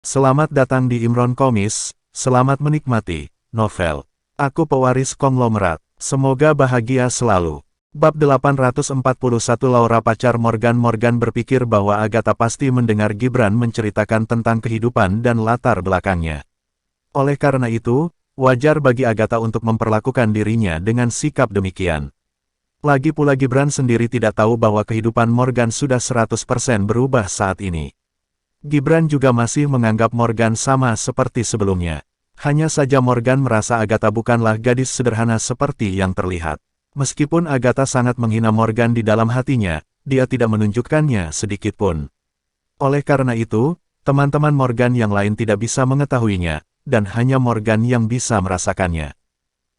Selamat datang di Imron Komis, selamat menikmati novel. Aku pewaris konglomerat, semoga bahagia selalu. Bab 841 Laura pacar Morgan berpikir bahwa Agatha pasti mendengar Gibran menceritakan tentang kehidupan dan latar belakangnya. Oleh karena itu, wajar bagi Agatha untuk memperlakukan dirinya dengan sikap demikian. Lagi pula Gibran sendiri tidak tahu bahwa kehidupan Morgan sudah 100% berubah saat ini. Gibran juga masih menganggap Morgan sama seperti sebelumnya. Hanya saja Morgan merasa Agatha bukanlah gadis sederhana seperti yang terlihat. Meskipun Agatha sangat menghina Morgan di dalam hatinya, dia tidak menunjukkannya sedikitpun. Oleh karena itu, teman-teman Morgan yang lain tidak bisa mengetahuinya, dan hanya Morgan yang bisa merasakannya.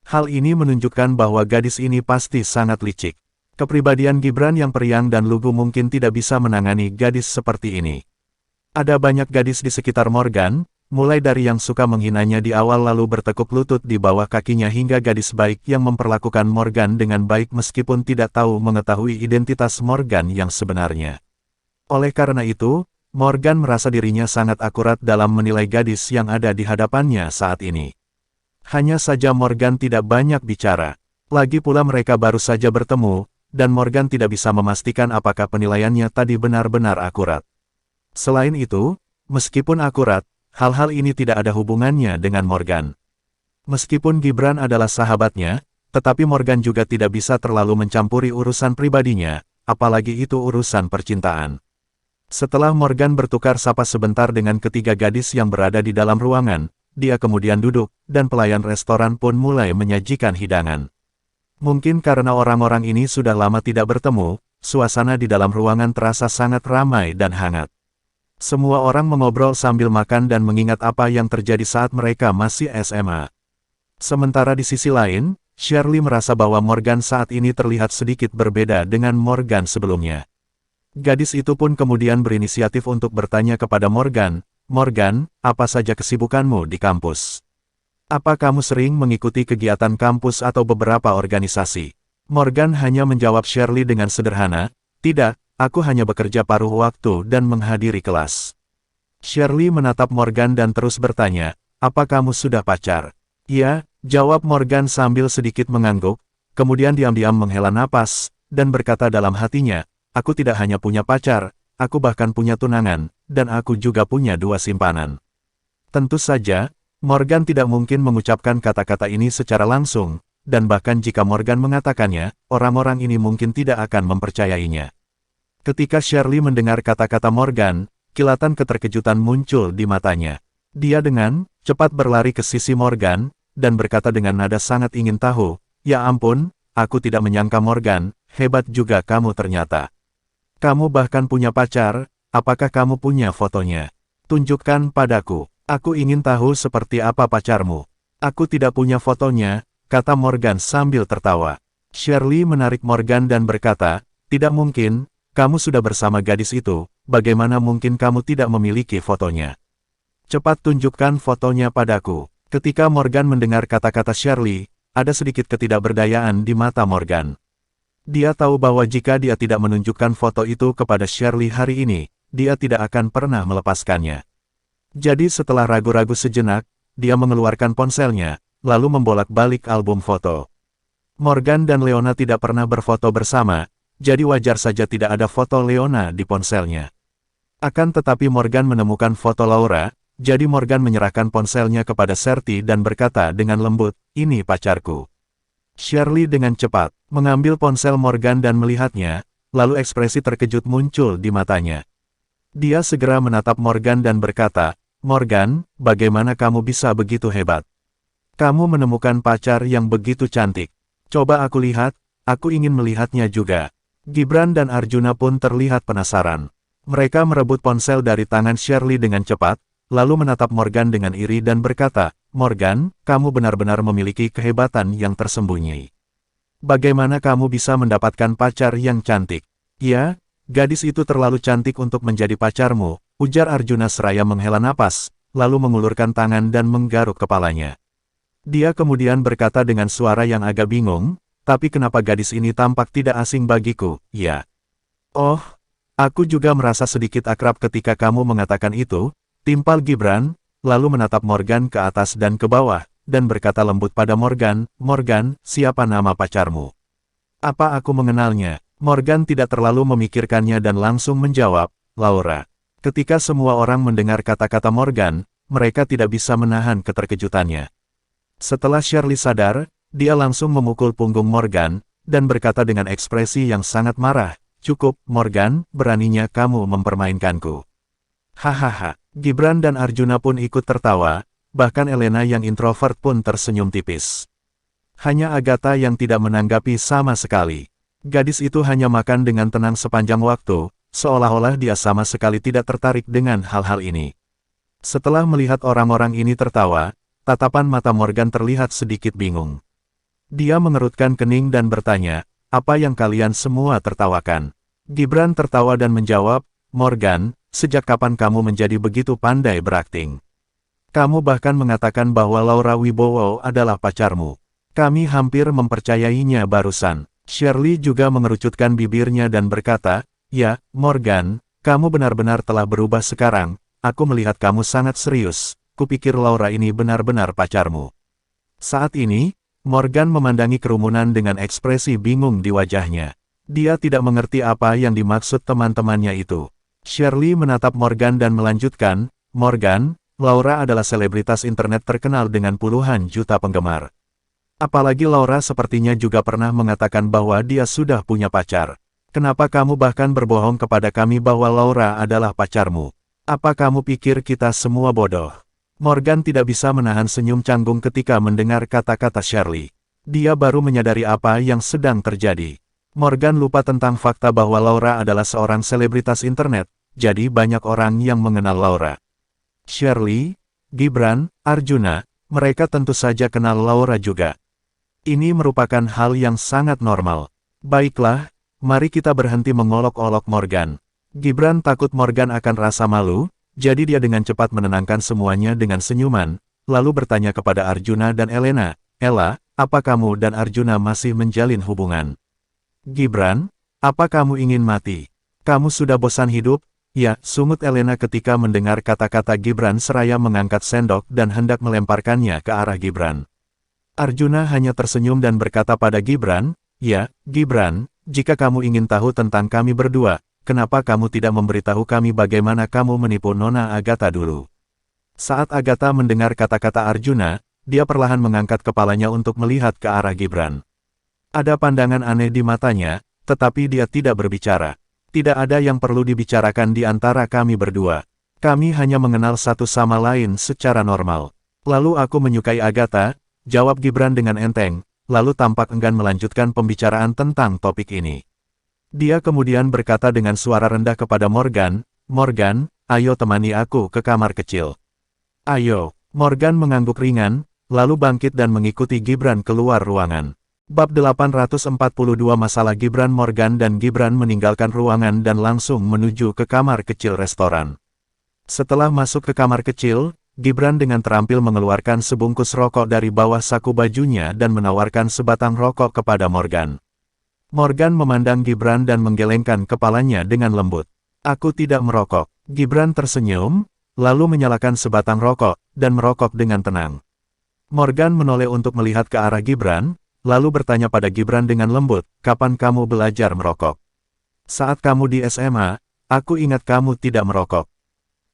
Hal ini menunjukkan bahwa gadis ini pasti sangat licik. Kepribadian Gibran yang periang dan lugu mungkin tidak bisa menangani gadis seperti ini. Ada banyak gadis di sekitar Morgan, mulai dari yang suka menghinanya di awal lalu bertekuk lutut di bawah kakinya hingga gadis baik yang memperlakukan Morgan dengan baik meskipun tidak tahu mengetahui identitas Morgan yang sebenarnya. Oleh karena itu, Morgan merasa dirinya sangat akurat dalam menilai gadis yang ada di hadapannya saat ini. Hanya saja Morgan tidak banyak bicara. Lagi pula mereka baru saja bertemu, dan Morgan tidak bisa memastikan apakah penilaiannya tadi benar-benar akurat. Selain itu, meskipun akurat, hal-hal ini tidak ada hubungannya dengan Morgan. Meskipun Gibran adalah sahabatnya, tetapi Morgan juga tidak bisa terlalu mencampuri urusan pribadinya, apalagi itu urusan percintaan. Setelah Morgan bertukar sapa sebentar dengan ketiga gadis yang berada di dalam ruangan, dia kemudian duduk, dan pelayan restoran pun mulai menyajikan hidangan. Mungkin karena orang-orang ini sudah lama tidak bertemu, suasana di dalam ruangan terasa sangat ramai dan hangat. Semua orang mengobrol sambil makan dan mengingat apa yang terjadi saat mereka masih SMA. Sementara di sisi lain, Shirley merasa bahwa Morgan saat ini terlihat sedikit berbeda dengan Morgan sebelumnya. Gadis itu pun kemudian berinisiatif untuk bertanya kepada Morgan, "Morgan, apa saja kesibukanmu di kampus? Apa kamu sering mengikuti kegiatan kampus atau beberapa organisasi?" Morgan hanya menjawab Shirley dengan sederhana, "Tidak. Aku hanya bekerja paruh waktu dan menghadiri kelas." Shirley menatap Morgan dan terus bertanya, "Apa kamu sudah pacar?" "Iya," jawab Morgan sambil sedikit mengangguk, kemudian diam-diam menghela napas, dan berkata dalam hatinya, "Aku tidak hanya punya pacar, aku bahkan punya tunangan, dan aku juga punya 2 simpanan." Tentu saja, Morgan tidak mungkin mengucapkan kata-kata ini secara langsung, dan bahkan jika Morgan mengatakannya, orang-orang ini mungkin tidak akan mempercayainya. Ketika Shirley mendengar kata-kata Morgan, kilatan keterkejutan muncul di matanya. Dia dengan cepat berlari ke sisi Morgan, dan berkata dengan nada sangat ingin tahu, "Ya ampun, aku tidak menyangka Morgan, hebat juga kamu ternyata. Kamu bahkan punya pacar, apakah kamu punya fotonya? Tunjukkan padaku, aku ingin tahu seperti apa pacarmu." "Aku tidak punya fotonya," kata Morgan sambil tertawa. Shirley menarik Morgan dan berkata, "Tidak mungkin. Kamu sudah bersama gadis itu, bagaimana mungkin kamu tidak memiliki fotonya? Cepat tunjukkan fotonya padaku." Ketika Morgan mendengar kata-kata Shirley, ada sedikit ketidakberdayaan di mata Morgan. Dia tahu bahwa jika dia tidak menunjukkan foto itu kepada Shirley hari ini, dia tidak akan pernah melepaskannya. Jadi setelah ragu-ragu sejenak, dia mengeluarkan ponselnya, lalu membolak-balik album foto. Morgan dan Leona tidak pernah berfoto bersama, jadi wajar saja tidak ada foto Leona di ponselnya. Akan tetapi Morgan menemukan foto Laura, jadi Morgan menyerahkan ponselnya kepada Serti dan berkata dengan lembut, "Ini pacarku." Shirley dengan cepat mengambil ponsel Morgan dan melihatnya, lalu ekspresi terkejut muncul di matanya. Dia segera menatap Morgan dan berkata, "Morgan, bagaimana kamu bisa begitu hebat? Kamu menemukan pacar yang begitu cantik. Coba aku lihat, aku ingin melihatnya juga." Gibran dan Arjuna pun terlihat penasaran. Mereka merebut ponsel dari tangan Shirley dengan cepat, lalu menatap Morgan dengan iri dan berkata, "Morgan, kamu benar-benar memiliki kehebatan yang tersembunyi. Bagaimana kamu bisa mendapatkan pacar yang cantik?" "Ya, gadis itu terlalu cantik untuk menjadi pacarmu," ujar Arjuna seraya menghela napas, lalu mengulurkan tangan dan menggaruk kepalanya. Dia kemudian berkata dengan suara yang agak bingung, "Tapi kenapa gadis ini tampak tidak asing bagiku, ya?" "Oh, aku juga merasa sedikit akrab ketika kamu mengatakan itu, Timpal Gibran, lalu menatap Morgan ke atas dan ke bawah, dan berkata lembut pada Morgan, "Morgan, siapa nama pacarmu? Apa aku mengenalnya?" Morgan tidak terlalu memikirkannya dan langsung menjawab, "Laura." Ketika semua orang mendengar kata-kata Morgan, mereka tidak bisa menahan keterkejutannya. Setelah Shirley sadar, dia langsung memukul punggung Morgan, dan berkata dengan ekspresi yang sangat marah, "Cukup, Morgan, beraninya kamu mempermainkanku." Hahaha. Gibran dan Arjuna pun ikut tertawa, bahkan Elena yang introvert pun tersenyum tipis. Hanya Agatha yang tidak menanggapi sama sekali. Gadis itu hanya makan dengan tenang sepanjang waktu, seolah-olah dia sama sekali tidak tertarik dengan hal-hal ini. Setelah melihat orang-orang ini tertawa, tatapan mata Morgan terlihat sedikit bingung. Dia mengerutkan kening dan bertanya, "Apa yang kalian semua tertawakan?" Gibran tertawa dan menjawab, "Morgan, sejak kapan kamu menjadi begitu pandai berakting? Kamu bahkan mengatakan bahwa Laura Wibowo adalah pacarmu. Kami hampir mempercayainya barusan." Shirley juga mengerucutkan bibirnya dan berkata, "Ya, Morgan, kamu benar-benar telah berubah sekarang. Aku melihat kamu sangat serius. Kupikir Laura ini benar-benar pacarmu." Saat ini, Morgan memandangi kerumunan dengan ekspresi bingung di wajahnya. Dia tidak mengerti apa yang dimaksud teman-temannya itu. Shirley menatap Morgan dan melanjutkan, "Morgan, Laura adalah selebritas internet terkenal dengan puluhan juta penggemar. Apalagi Laura sepertinya juga pernah mengatakan bahwa dia sudah punya pacar. Kenapa kamu bahkan berbohong kepada kami bahwa Laura adalah pacarmu? Apa kamu pikir kita semua bodoh?" Morgan tidak bisa menahan senyum canggung ketika mendengar kata-kata Shirley. Dia baru menyadari apa yang sedang terjadi. Morgan lupa tentang fakta bahwa Laura adalah seorang selebritas internet, jadi banyak orang yang mengenal Laura. Shirley, Gibran, Arjuna, mereka tentu saja kenal Laura juga. Ini merupakan hal yang sangat normal. Baiklah, mari kita berhenti mengolok-olok Morgan. Gibran takut Morgan akan rasa malu, jadi dia dengan cepat menenangkan semuanya dengan senyuman, lalu bertanya kepada Arjuna dan Elena, "Ella, apa kamu dan Arjuna masih menjalin hubungan?" "Gibran, apa kamu ingin mati? Kamu sudah bosan hidup?" "Ya," sungut Elena ketika mendengar kata-kata Gibran seraya mengangkat sendok dan hendak melemparkannya ke arah Gibran. Arjuna hanya tersenyum dan berkata pada Gibran, "Ya, Gibran, jika kamu ingin tahu tentang kami berdua, kenapa kamu tidak memberitahu kami bagaimana kamu menipu Nona Agatha dulu?" Saat Agatha mendengar kata-kata Arjuna, dia perlahan mengangkat kepalanya untuk melihat ke arah Gibran. Ada pandangan aneh di matanya, tetapi dia tidak berbicara. "Tidak ada yang perlu dibicarakan di antara kami berdua. Kami hanya mengenal satu sama lain secara normal. Lalu aku menyukai Agatha," jawab Gibran dengan enteng, lalu tampak enggan melanjutkan pembicaraan tentang topik ini. Dia kemudian berkata dengan suara rendah kepada Morgan, "Morgan, ayo temani aku ke kamar kecil." "Ayo." Morgan mengangguk ringan, lalu bangkit dan mengikuti Gibran keluar ruangan. Bab 842 Masalah Gibran. Morgan dan Gibran meninggalkan ruangan dan langsung menuju ke kamar kecil restoran. Setelah masuk ke kamar kecil, Gibran dengan terampil mengeluarkan sebungkus rokok dari bawah saku bajunya dan menawarkan sebatang rokok kepada Morgan. Morgan memandang Gibran dan menggelengkan kepalanya dengan lembut. "Aku tidak merokok." Gibran tersenyum, lalu menyalakan sebatang rokok, dan merokok dengan tenang. Morgan menoleh untuk melihat ke arah Gibran, lalu bertanya pada Gibran dengan lembut, "Kapan kamu belajar merokok?" "Saat kamu di SMA, aku ingat kamu tidak merokok."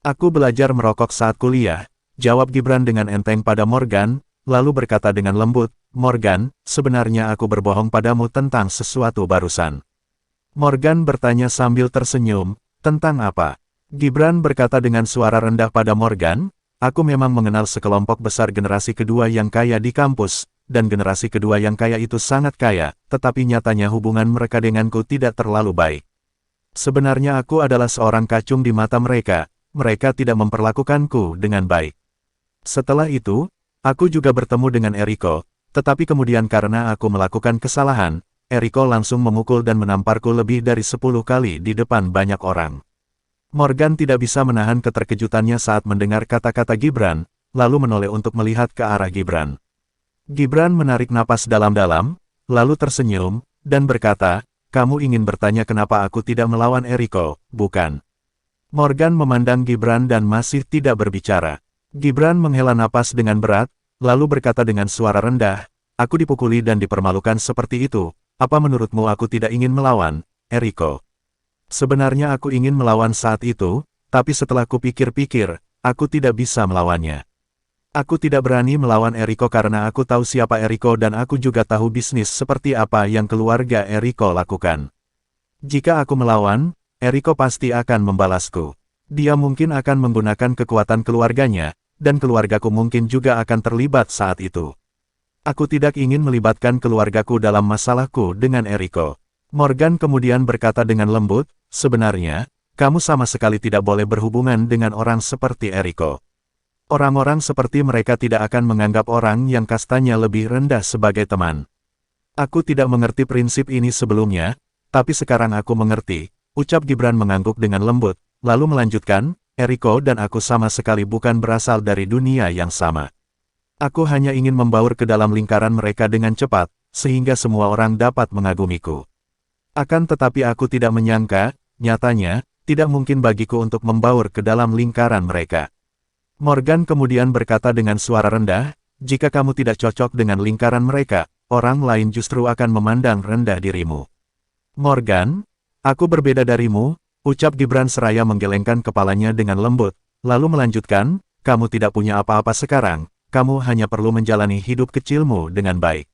"Aku belajar merokok saat kuliah," jawab Gibran dengan enteng pada Morgan, lalu berkata dengan lembut, "Morgan, sebenarnya aku berbohong padamu tentang sesuatu barusan." Morgan bertanya sambil tersenyum, "Tentang apa?" Gibran berkata dengan suara rendah pada Morgan, "Aku memang mengenal sekelompok besar generasi kedua yang kaya di kampus, dan generasi kedua yang kaya itu sangat kaya, tetapi nyatanya hubungan mereka denganku tidak terlalu baik. Sebenarnya aku adalah seorang kacung di mata mereka. Mereka tidak memperlakukanku dengan baik. Setelah itu, aku juga bertemu dengan Eriko, tetapi kemudian karena aku melakukan kesalahan, Eriko langsung memukul dan menamparku lebih dari 10 kali di depan banyak orang." Morgan tidak bisa menahan keterkejutannya saat mendengar kata-kata Gibran, lalu menoleh untuk melihat ke arah Gibran. Gibran menarik napas dalam-dalam, lalu tersenyum, dan berkata, "Kamu ingin bertanya kenapa aku tidak melawan Eriko, bukan?" Morgan memandang Gibran dan masih tidak berbicara. Gibran menghela napas dengan berat, lalu berkata dengan suara rendah, "Aku dipukuli dan dipermalukan seperti itu. Apa menurutmu aku tidak ingin melawan, Eriko?" Sebenarnya aku ingin melawan saat itu, tapi setelah kupikir-pikir, aku tidak bisa melawannya. Aku tidak berani melawan Eriko karena aku tahu siapa Eriko dan aku juga tahu bisnis seperti apa yang keluarga Eriko lakukan. Jika aku melawan, Eriko pasti akan membalasku. Dia mungkin akan menggunakan kekuatan keluarganya, dan keluargaku mungkin juga akan terlibat saat itu. Aku tidak ingin melibatkan keluargaku dalam masalahku dengan Eriko. Morgan kemudian berkata dengan lembut, "Sebenarnya, kamu sama sekali tidak boleh berhubungan dengan orang seperti Eriko. Orang-orang seperti mereka tidak akan menganggap orang yang kastanya lebih rendah sebagai teman. Aku tidak mengerti prinsip ini sebelumnya, tapi sekarang aku mengerti," ucap Gibran mengangguk dengan lembut, lalu melanjutkan, "Eriko dan aku sama sekali bukan berasal dari dunia yang sama. Aku hanya ingin membaur ke dalam lingkaran mereka dengan cepat, sehingga semua orang dapat mengagumiku. Akan tetapi aku tidak menyangka, nyatanya, tidak mungkin bagiku untuk membaur ke dalam lingkaran mereka." Morgan kemudian berkata dengan suara rendah, "Jika kamu tidak cocok dengan lingkaran mereka, orang lain justru akan memandang rendah dirimu." "Morgan, aku berbeda darimu," ucap Gibran seraya menggelengkan kepalanya dengan lembut, lalu melanjutkan, "Kamu tidak punya apa-apa sekarang, kamu hanya perlu menjalani hidup kecilmu dengan baik.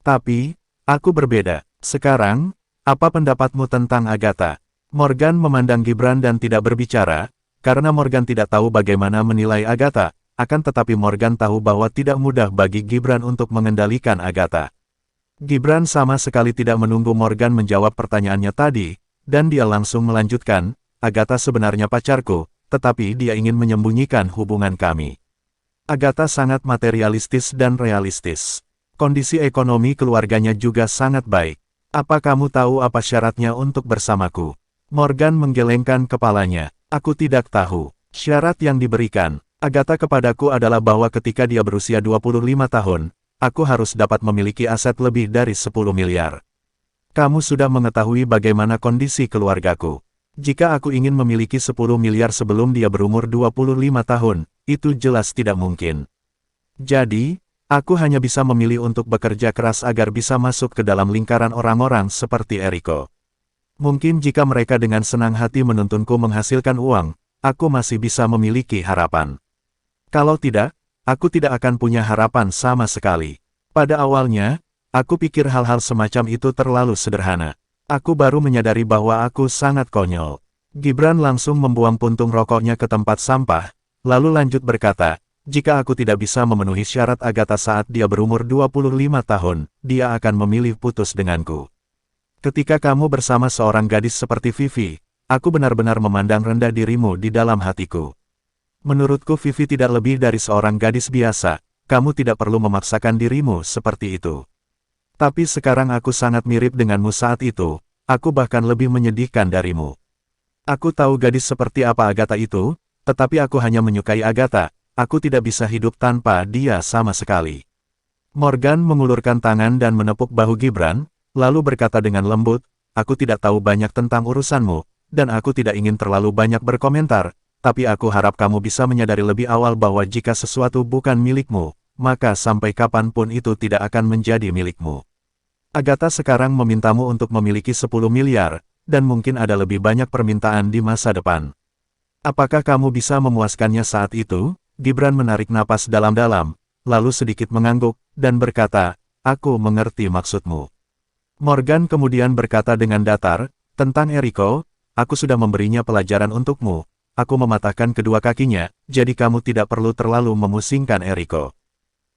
Tapi, aku berbeda. Sekarang, apa pendapatmu tentang Agatha?" Morgan memandang Gibran dan tidak berbicara, karena Morgan tidak tahu bagaimana menilai Agatha, akan tetapi Morgan tahu bahwa tidak mudah bagi Gibran untuk mengendalikan Agatha. Gibran sama sekali tidak menunggu Morgan menjawab pertanyaannya tadi, dan dia langsung melanjutkan, "Agatha sebenarnya pacarku, tetapi dia ingin menyembunyikan hubungan kami. Agatha sangat materialistis dan realistis. Kondisi ekonomi keluarganya juga sangat baik. Apa kamu tahu apa syaratnya untuk bersamaku?" Morgan menggelengkan kepalanya. "Aku tidak tahu. Syarat yang diberikan Agatha kepadaku adalah bahwa ketika dia berusia 25 tahun, aku harus dapat memiliki aset lebih dari 10 miliar. Kamu sudah mengetahui bagaimana kondisi keluargaku. Jika aku ingin memiliki 10 miliar sebelum dia berumur 25 tahun, itu jelas tidak mungkin. Jadi, aku hanya bisa memilih untuk bekerja keras agar bisa masuk ke dalam lingkaran orang-orang seperti Eriko. Mungkin jika mereka dengan senang hati menuntunku menghasilkan uang, aku masih bisa memiliki harapan. Kalau tidak, aku tidak akan punya harapan sama sekali. Pada awalnya, aku pikir hal-hal semacam itu terlalu sederhana. Aku baru menyadari bahwa aku sangat konyol." Gibran langsung membuang puntung rokoknya ke tempat sampah, lalu lanjut berkata, "Jika aku tidak bisa memenuhi syarat Agatha saat dia berumur 25 tahun, dia akan memilih putus denganku. Ketika kamu bersama seorang gadis seperti Vivi, aku benar-benar memandang rendah dirimu di dalam hatiku. Menurutku Vivi tidak lebih dari seorang gadis biasa, kamu tidak perlu memaksakan dirimu seperti itu. Tapi sekarang aku sangat mirip denganmu saat itu, aku bahkan lebih menyedihkan darimu. Aku tahu gadis seperti apa Agatha itu, tetapi aku hanya menyukai Agatha, aku tidak bisa hidup tanpa dia sama sekali." Morgan mengulurkan tangan dan menepuk bahu Gibran, lalu berkata dengan lembut, "Aku tidak tahu banyak tentang urusanmu, dan aku tidak ingin terlalu banyak berkomentar, tapi aku harap kamu bisa menyadari lebih awal bahwa jika sesuatu bukan milikmu, maka sampai kapanpun itu tidak akan menjadi milikmu. Agatha sekarang memintamu untuk memiliki 10 miliar, dan mungkin ada lebih banyak permintaan di masa depan. Apakah kamu bisa memuaskannya saat itu?" Gibran menarik napas dalam-dalam, lalu sedikit mengangguk, dan berkata, "Aku mengerti maksudmu." Morgan kemudian berkata dengan datar, "Tentang Eriko, aku sudah memberinya pelajaran untukmu. Aku mematahkan kedua kakinya, jadi kamu tidak perlu terlalu memusingkan Eriko."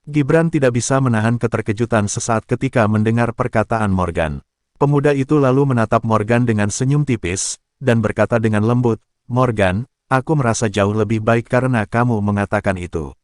Gibran tidak bisa menahan keterkejutan sesaat ketika mendengar perkataan Morgan. Pemuda itu lalu menatap Morgan dengan senyum tipis, dan berkata dengan lembut, "Morgan, aku merasa jauh lebih baik karena kamu mengatakan itu."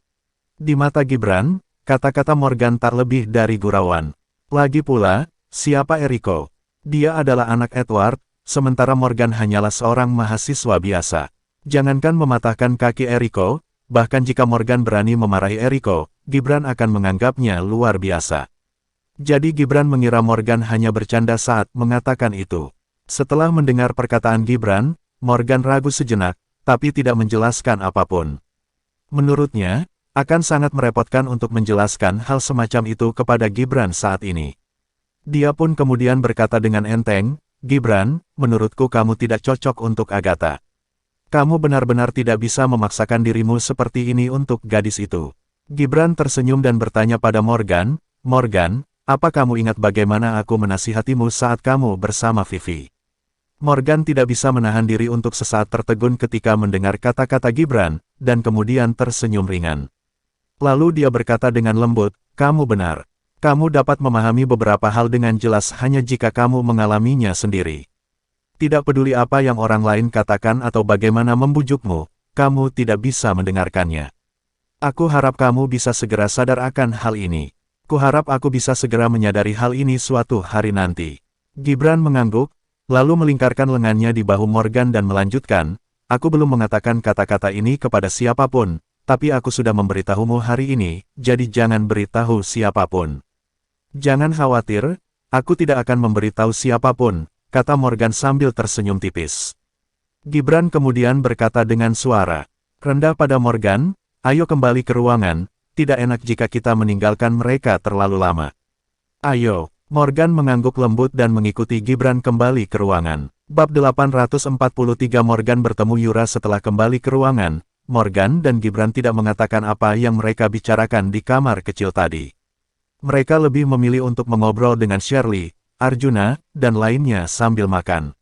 Di mata Gibran, kata-kata Morgan tak lebih dari gurauan. Lagi pula, siapa Eriko? Dia adalah anak Edward, sementara Morgan hanyalah seorang mahasiswa biasa. Jangankan mematahkan kaki Eriko, bahkan jika Morgan berani memarahi Eriko, Gibran akan menganggapnya luar biasa. Jadi Gibran mengira Morgan hanya bercanda saat mengatakan itu. Setelah mendengar perkataan Gibran, Morgan ragu sejenak, tapi tidak menjelaskan apapun. Menurutnya, akan sangat merepotkan untuk menjelaskan hal semacam itu kepada Gibran saat ini. Dia pun kemudian berkata dengan enteng, "Gibran, menurutku kamu tidak cocok untuk Agatha. Kamu benar-benar tidak bisa memaksakan dirimu seperti ini untuk gadis itu." Gibran tersenyum dan bertanya pada Morgan, "Morgan, apa kamu ingat bagaimana aku menasihatimu saat kamu bersama Vivi?" Morgan tidak bisa menahan diri untuk sesaat tertegun ketika mendengar kata-kata Gibran, dan kemudian tersenyum ringan. Lalu dia berkata dengan lembut, "Kamu benar. Kamu dapat memahami beberapa hal dengan jelas hanya jika kamu mengalaminya sendiri. Tidak peduli apa yang orang lain katakan atau bagaimana membujukmu, kamu tidak bisa mendengarkannya. Aku harap kamu bisa segera sadar akan hal ini. Kuharap aku bisa segera menyadari hal ini suatu hari nanti." Gibran mengangguk, lalu melingkarkan lengannya di bahu Morgan dan melanjutkan, "Aku belum mengatakan kata-kata ini kepada siapapun, tapi aku sudah memberitahumu hari ini, jadi jangan beritahu siapapun." "Jangan khawatir, aku tidak akan memberitahu siapapun," kata Morgan sambil tersenyum tipis. Gibran kemudian berkata dengan suara rendah pada Morgan, "Ayo kembali ke ruangan, tidak enak jika kita meninggalkan mereka terlalu lama." "Ayo." Morgan mengangguk lembut dan mengikuti Gibran kembali ke ruangan. Bab 843 Morgan bertemu Yura setelah kembali ke ruangan. Morgan dan Gibran tidak mengatakan apa yang mereka bicarakan di kamar kecil tadi. Mereka lebih memilih untuk mengobrol dengan Shirley, Arjuna, dan lainnya sambil makan.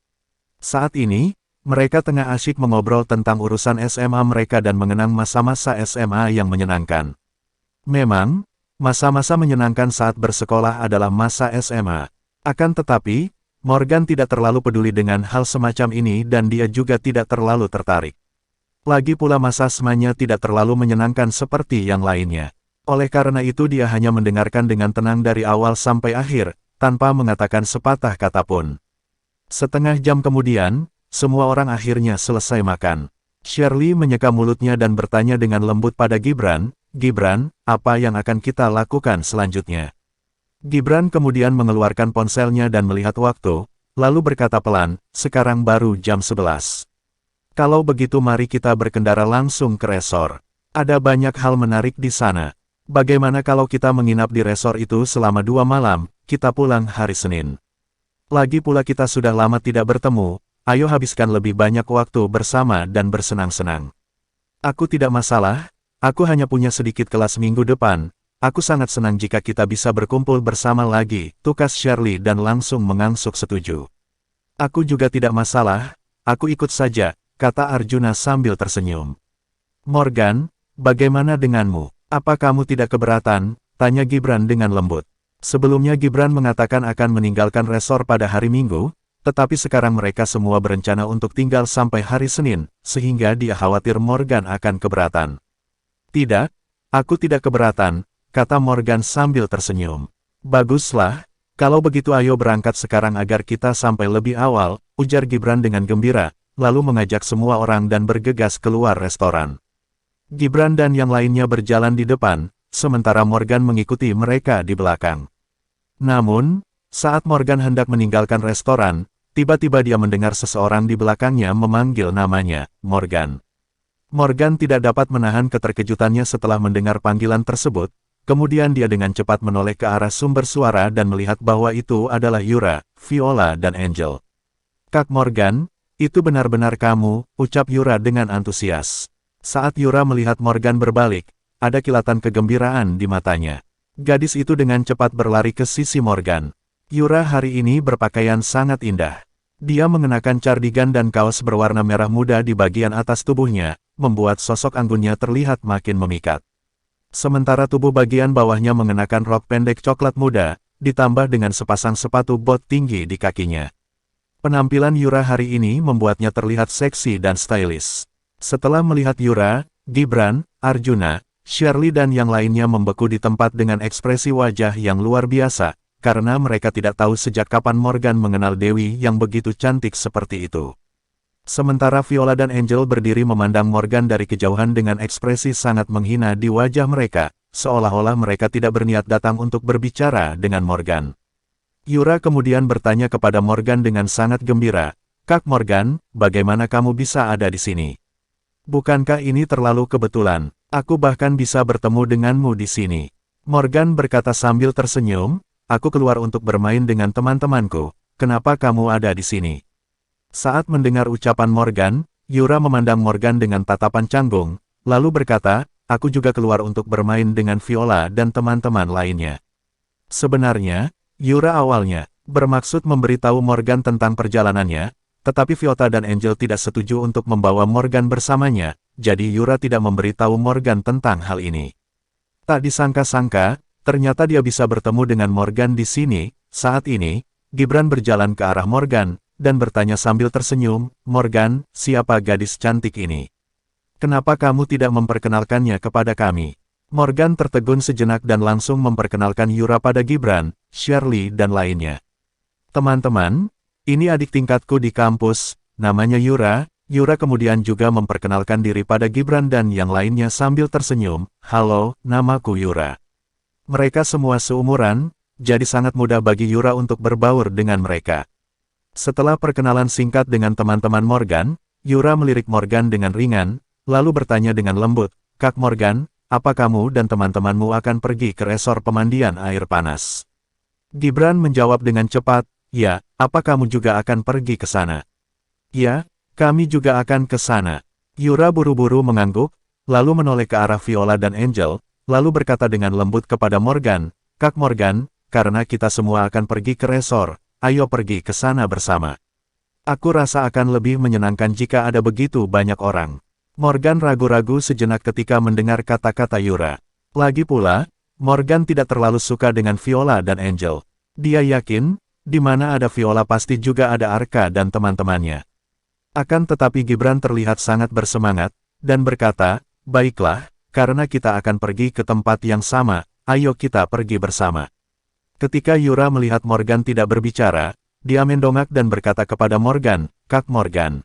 Saat ini, mereka tengah asyik mengobrol tentang urusan SMA mereka dan mengenang masa-masa SMA yang menyenangkan. Memang, masa-masa menyenangkan saat bersekolah adalah masa SMA. Akan tetapi, Morgan tidak terlalu peduli dengan hal semacam ini dan dia juga tidak terlalu tertarik. Lagi pula masa SMA-nya tidak terlalu menyenangkan seperti yang lainnya. Oleh karena itu dia hanya mendengarkan dengan tenang dari awal sampai akhir, tanpa mengatakan sepatah kata pun. Setengah jam kemudian, semua orang akhirnya selesai makan. Shirley menyeka mulutnya dan bertanya dengan lembut pada Gibran, "Gibran, apa yang akan kita lakukan selanjutnya?" Gibran kemudian mengeluarkan ponselnya dan melihat waktu, lalu berkata pelan, "Sekarang baru jam 11. Kalau begitu mari kita berkendara langsung ke resor. Ada banyak hal menarik di sana. Bagaimana kalau kita menginap di resor itu selama 2 malam, kita pulang hari Senin. Lagi pula kita sudah lama tidak bertemu, ayo habiskan lebih banyak waktu bersama dan bersenang-senang." "Aku tidak masalah. Aku hanya punya sedikit kelas minggu depan. Aku sangat senang jika kita bisa berkumpul bersama lagi," tukas Shirley dan langsung mengangguk setuju. "Aku juga tidak masalah, aku ikut saja," kata Arjuna sambil tersenyum. "Morgan, bagaimana denganmu? Apa kamu tidak keberatan?" tanya Gibran dengan lembut. Sebelumnya Gibran mengatakan akan meninggalkan resor pada hari Minggu, tetapi sekarang mereka semua berencana untuk tinggal sampai hari Senin, sehingga dia khawatir Morgan akan keberatan. "Tidak, aku tidak keberatan," kata Morgan sambil tersenyum. "Baguslah, kalau begitu ayo berangkat sekarang agar kita sampai lebih awal," ujar Gibran dengan gembira, lalu mengajak semua orang dan bergegas keluar restoran. Gibran dan yang lainnya berjalan di depan, sementara Morgan mengikuti mereka di belakang. Namun, saat Morgan hendak meninggalkan restoran, tiba-tiba dia mendengar seseorang di belakangnya memanggil namanya, "Morgan." Morgan tidak dapat menahan keterkejutannya setelah mendengar panggilan tersebut, kemudian dia dengan cepat menoleh ke arah sumber suara dan melihat bahwa itu adalah Yura, Viola dan Angel. "Kak Morgan, itu benar-benar kamu," ucap Yura dengan antusias. Saat Yura melihat Morgan berbalik, ada kilatan kegembiraan di matanya. Gadis itu dengan cepat berlari ke sisi Morgan. Yura hari ini berpakaian sangat indah. Dia mengenakan cardigan dan kaos berwarna merah muda di bagian atas tubuhnya, membuat sosok anggunnya terlihat makin memikat. Sementara tubuh bagian bawahnya mengenakan rok pendek coklat muda, ditambah dengan sepasang sepatu bot tinggi di kakinya. Penampilan Yura hari ini membuatnya terlihat seksi dan stylish. Setelah melihat Yura, Gibran, Arjuna, Shirley dan yang lainnya membeku di tempat dengan ekspresi wajah yang luar biasa, karena mereka tidak tahu sejak kapan Morgan mengenal Dewi yang begitu cantik seperti itu. Sementara Viola dan Angel berdiri memandang Morgan dari kejauhan dengan ekspresi sangat menghina di wajah mereka, seolah-olah mereka tidak berniat datang untuk berbicara dengan Morgan. Yura kemudian bertanya kepada Morgan dengan sangat gembira, Kak Morgan, bagaimana kamu bisa ada di sini? Bukankah ini terlalu kebetulan? Aku bahkan bisa bertemu denganmu di sini. Morgan berkata sambil tersenyum, aku keluar untuk bermain dengan teman-temanku. Kenapa kamu ada di sini? Saat mendengar ucapan Morgan, Yura memandang Morgan dengan tatapan canggung, lalu berkata, aku juga keluar untuk bermain dengan Viola dan teman-teman lainnya. Sebenarnya, Yura awalnya bermaksud memberitahu Morgan tentang perjalanannya, tetapi Viola dan Angel tidak setuju untuk membawa Morgan bersamanya, jadi Yura tidak memberitahu Morgan tentang hal ini. Tak disangka-sangka, ternyata dia bisa bertemu dengan Morgan di sini. Saat ini, Gibran berjalan ke arah Morgan, dan bertanya sambil tersenyum, Morgan, siapa gadis cantik ini? Kenapa kamu tidak memperkenalkannya kepada kami? Morgan tertegun sejenak dan langsung memperkenalkan Yura pada Gibran, Shirley dan lainnya. Teman-teman, ini adik tingkatku di kampus, namanya Yura. Yura kemudian juga memperkenalkan diri pada Gibran dan yang lainnya sambil tersenyum, halo, namaku Yura. Mereka semua seumuran, jadi sangat mudah bagi Yura untuk berbaur dengan mereka. Setelah perkenalan singkat dengan teman-teman Morgan, Yura melirik Morgan dengan ringan, lalu bertanya dengan lembut, Kak Morgan, apa kamu dan teman-temanmu akan pergi ke resor pemandian air panas? Gibran menjawab dengan cepat, ya, apa kamu juga akan pergi ke sana? Ya, kami juga akan ke sana. Yura buru-buru mengangguk, lalu menoleh ke arah Viola dan Angel, lalu berkata dengan lembut kepada Morgan, Kak Morgan, karena kita semua akan pergi ke resor, ayo pergi ke sana bersama. Aku rasa akan lebih menyenangkan jika ada begitu banyak orang. Morgan ragu-ragu sejenak ketika mendengar kata-kata Yura. Lagi pula, Morgan tidak terlalu suka dengan Viola dan Angel. Dia yakin, di mana ada Viola pasti juga ada Arka dan teman-temannya. Akan tetapi Gibran terlihat sangat bersemangat, dan berkata, baiklah, karena kita akan pergi ke tempat yang sama, ayo kita pergi bersama. Ketika Yura melihat Morgan tidak berbicara, dia mendongak dan berkata kepada Morgan, Kak Morgan.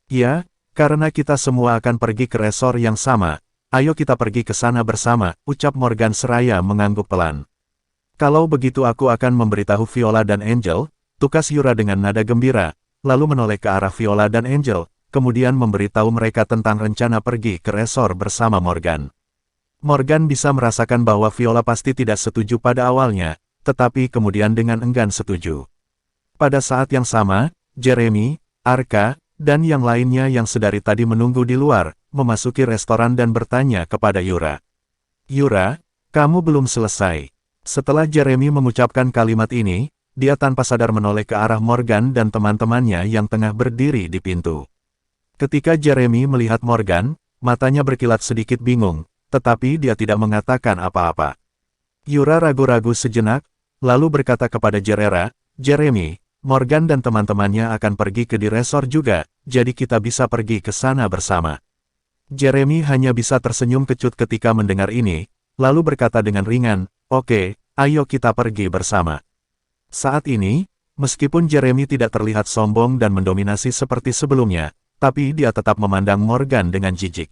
Ya, karena kita semua akan pergi ke resor yang sama, ayo kita pergi ke sana bersama, ucap Morgan seraya mengangguk pelan. Kalau begitu aku akan memberitahu Viola dan Angel, tukas Yura dengan nada gembira, lalu menoleh ke arah Viola dan Angel, kemudian memberitahu mereka tentang rencana pergi ke resor bersama Morgan. Morgan bisa merasakan bahwa Viola pasti tidak setuju pada awalnya, tetapi kemudian dengan enggan setuju. Pada saat yang sama, Jeremy, Arka, dan yang lainnya yang sedari tadi menunggu di luar, memasuki restoran dan bertanya kepada Yura. Yura, kamu belum selesai. Setelah Jeremy mengucapkan kalimat ini, dia tanpa sadar menoleh ke arah Morgan dan teman-temannya yang tengah berdiri di pintu. Ketika Jeremy melihat Morgan, matanya berkilat sedikit bingung, tetapi dia tidak mengatakan apa-apa. Yura ragu-ragu sejenak, lalu berkata kepada Jeremy, Morgan dan teman-temannya akan pergi ke di resor juga, jadi kita bisa pergi ke sana bersama. Jeremy hanya bisa tersenyum kecut ketika mendengar ini, lalu berkata dengan ringan, oke, ayo kita pergi bersama. Saat ini, meskipun Jeremy tidak terlihat sombong dan mendominasi seperti sebelumnya, tapi dia tetap memandang Morgan dengan jijik.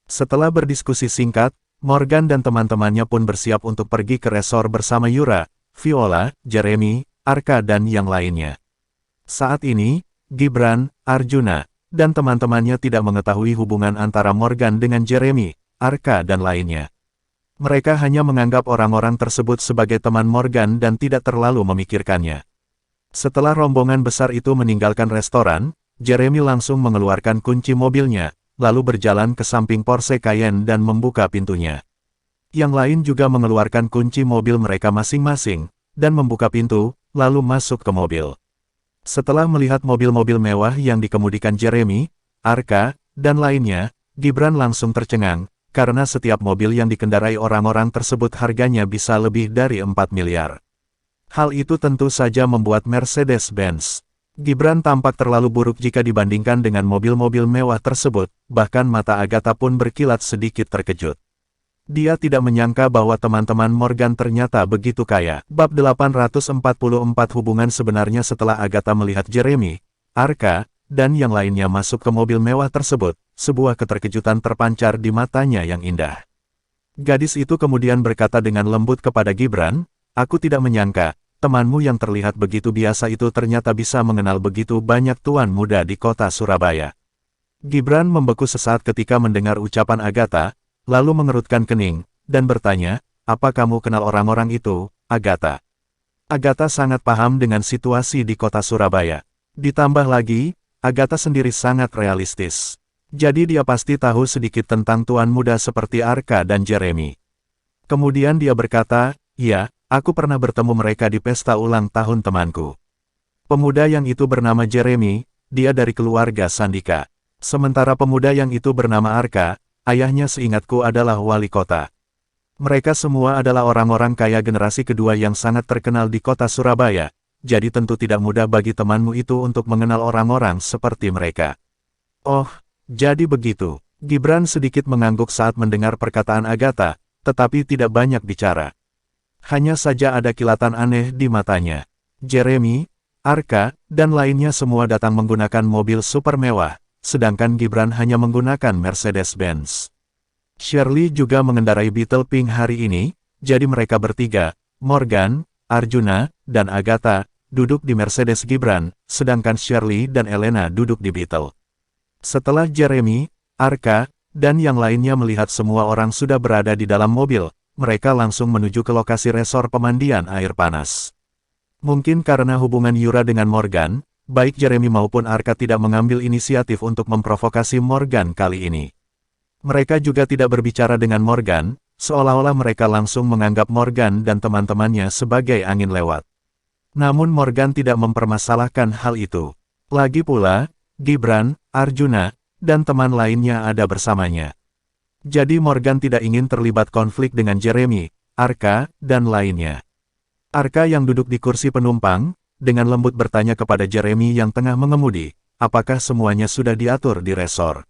Setelah berdiskusi singkat, Morgan dan teman-temannya pun bersiap untuk pergi ke resor bersama Yura, Viola, Jeremy, Arka dan yang lainnya. Saat ini, Gibran, Arjuna, dan teman-temannya tidak mengetahui hubungan antara Morgan dengan Jeremy, Arka dan lainnya. Mereka hanya menganggap orang-orang tersebut sebagai teman Morgan dan tidak terlalu memikirkannya. Setelah rombongan besar itu meninggalkan restoran, Jeremy langsung mengeluarkan kunci mobilnya, lalu berjalan ke samping Porsche Cayenne dan membuka pintunya. Yang lain juga mengeluarkan kunci mobil mereka masing-masing, dan membuka pintu, lalu masuk ke mobil. Setelah melihat mobil-mobil mewah yang dikemudikan Jeremy, Arka, dan lainnya, Gibran langsung tercengang, karena setiap mobil yang dikendarai orang-orang tersebut harganya bisa lebih dari 4 miliar. Hal itu tentu saja membuat Mercedes-Benz. Gibran tampak terlalu buruk jika dibandingkan dengan mobil-mobil mewah tersebut, bahkan mata Agatha pun berkilat sedikit terkejut. Dia tidak menyangka bahwa teman-teman Morgan ternyata begitu kaya. Bab 844 hubungan sebenarnya setelah Agatha melihat Jeremy, Arka, dan yang lainnya masuk ke mobil mewah tersebut, sebuah keterkejutan terpancar di matanya yang indah. Gadis itu kemudian berkata dengan lembut kepada Gibran, aku tidak menyangka, temanmu yang terlihat begitu biasa itu ternyata bisa mengenal begitu banyak tuan muda di kota Surabaya. Gibran membeku sesaat ketika mendengar ucapan Agatha, lalu mengerutkan kening, dan bertanya, apa kamu kenal orang-orang itu, Agatha? Agatha sangat paham dengan situasi di kota Surabaya. Ditambah lagi, Agatha sendiri sangat realistis. Jadi dia pasti tahu sedikit tentang tuan muda seperti Arka dan Jeremy. Kemudian dia berkata, iya, aku pernah bertemu mereka di pesta ulang tahun temanku. Pemuda yang itu bernama Jeremy, dia dari keluarga Sandika. Sementara pemuda yang itu bernama Arka, ayahnya seingatku adalah wali kota. Mereka semua adalah orang-orang kaya generasi kedua yang sangat terkenal di kota Surabaya, jadi tentu tidak mudah bagi temanmu itu untuk mengenal orang-orang seperti mereka. Oh, jadi begitu. Gibran sedikit mengangguk saat mendengar perkataan Agatha, tetapi tidak banyak bicara. Hanya saja ada kilatan aneh di matanya. Jeremy, Arka, dan lainnya semua datang menggunakan mobil super mewah, sedangkan Gibran hanya menggunakan Mercedes-Benz. Shirley juga mengendarai Beetle Pink hari ini, jadi mereka bertiga, Morgan, Arjuna, dan Agatha, duduk di Mercedes Gibran, sedangkan Shirley dan Elena duduk di Beetle. Setelah Jeremy, Arka, dan yang lainnya melihat semua orang sudah berada di dalam mobil, mereka langsung menuju ke lokasi resor pemandian air panas. Mungkin karena hubungan Yura dengan Morgan, baik Jeremy maupun Arka tidak mengambil inisiatif untuk memprovokasi Morgan kali ini. Mereka juga tidak berbicara dengan Morgan, seolah-olah mereka langsung menganggap Morgan dan teman-temannya sebagai angin lewat. Namun Morgan tidak mempermasalahkan hal itu. Lagi pula, Gibran, Arjuna, dan teman lainnya ada bersamanya. Jadi Morgan tidak ingin terlibat konflik dengan Jeremy, Arka, dan lainnya. Arka yang duduk di kursi penumpang, dengan lembut bertanya kepada Jeremy yang tengah mengemudi, apakah semuanya sudah diatur di resor.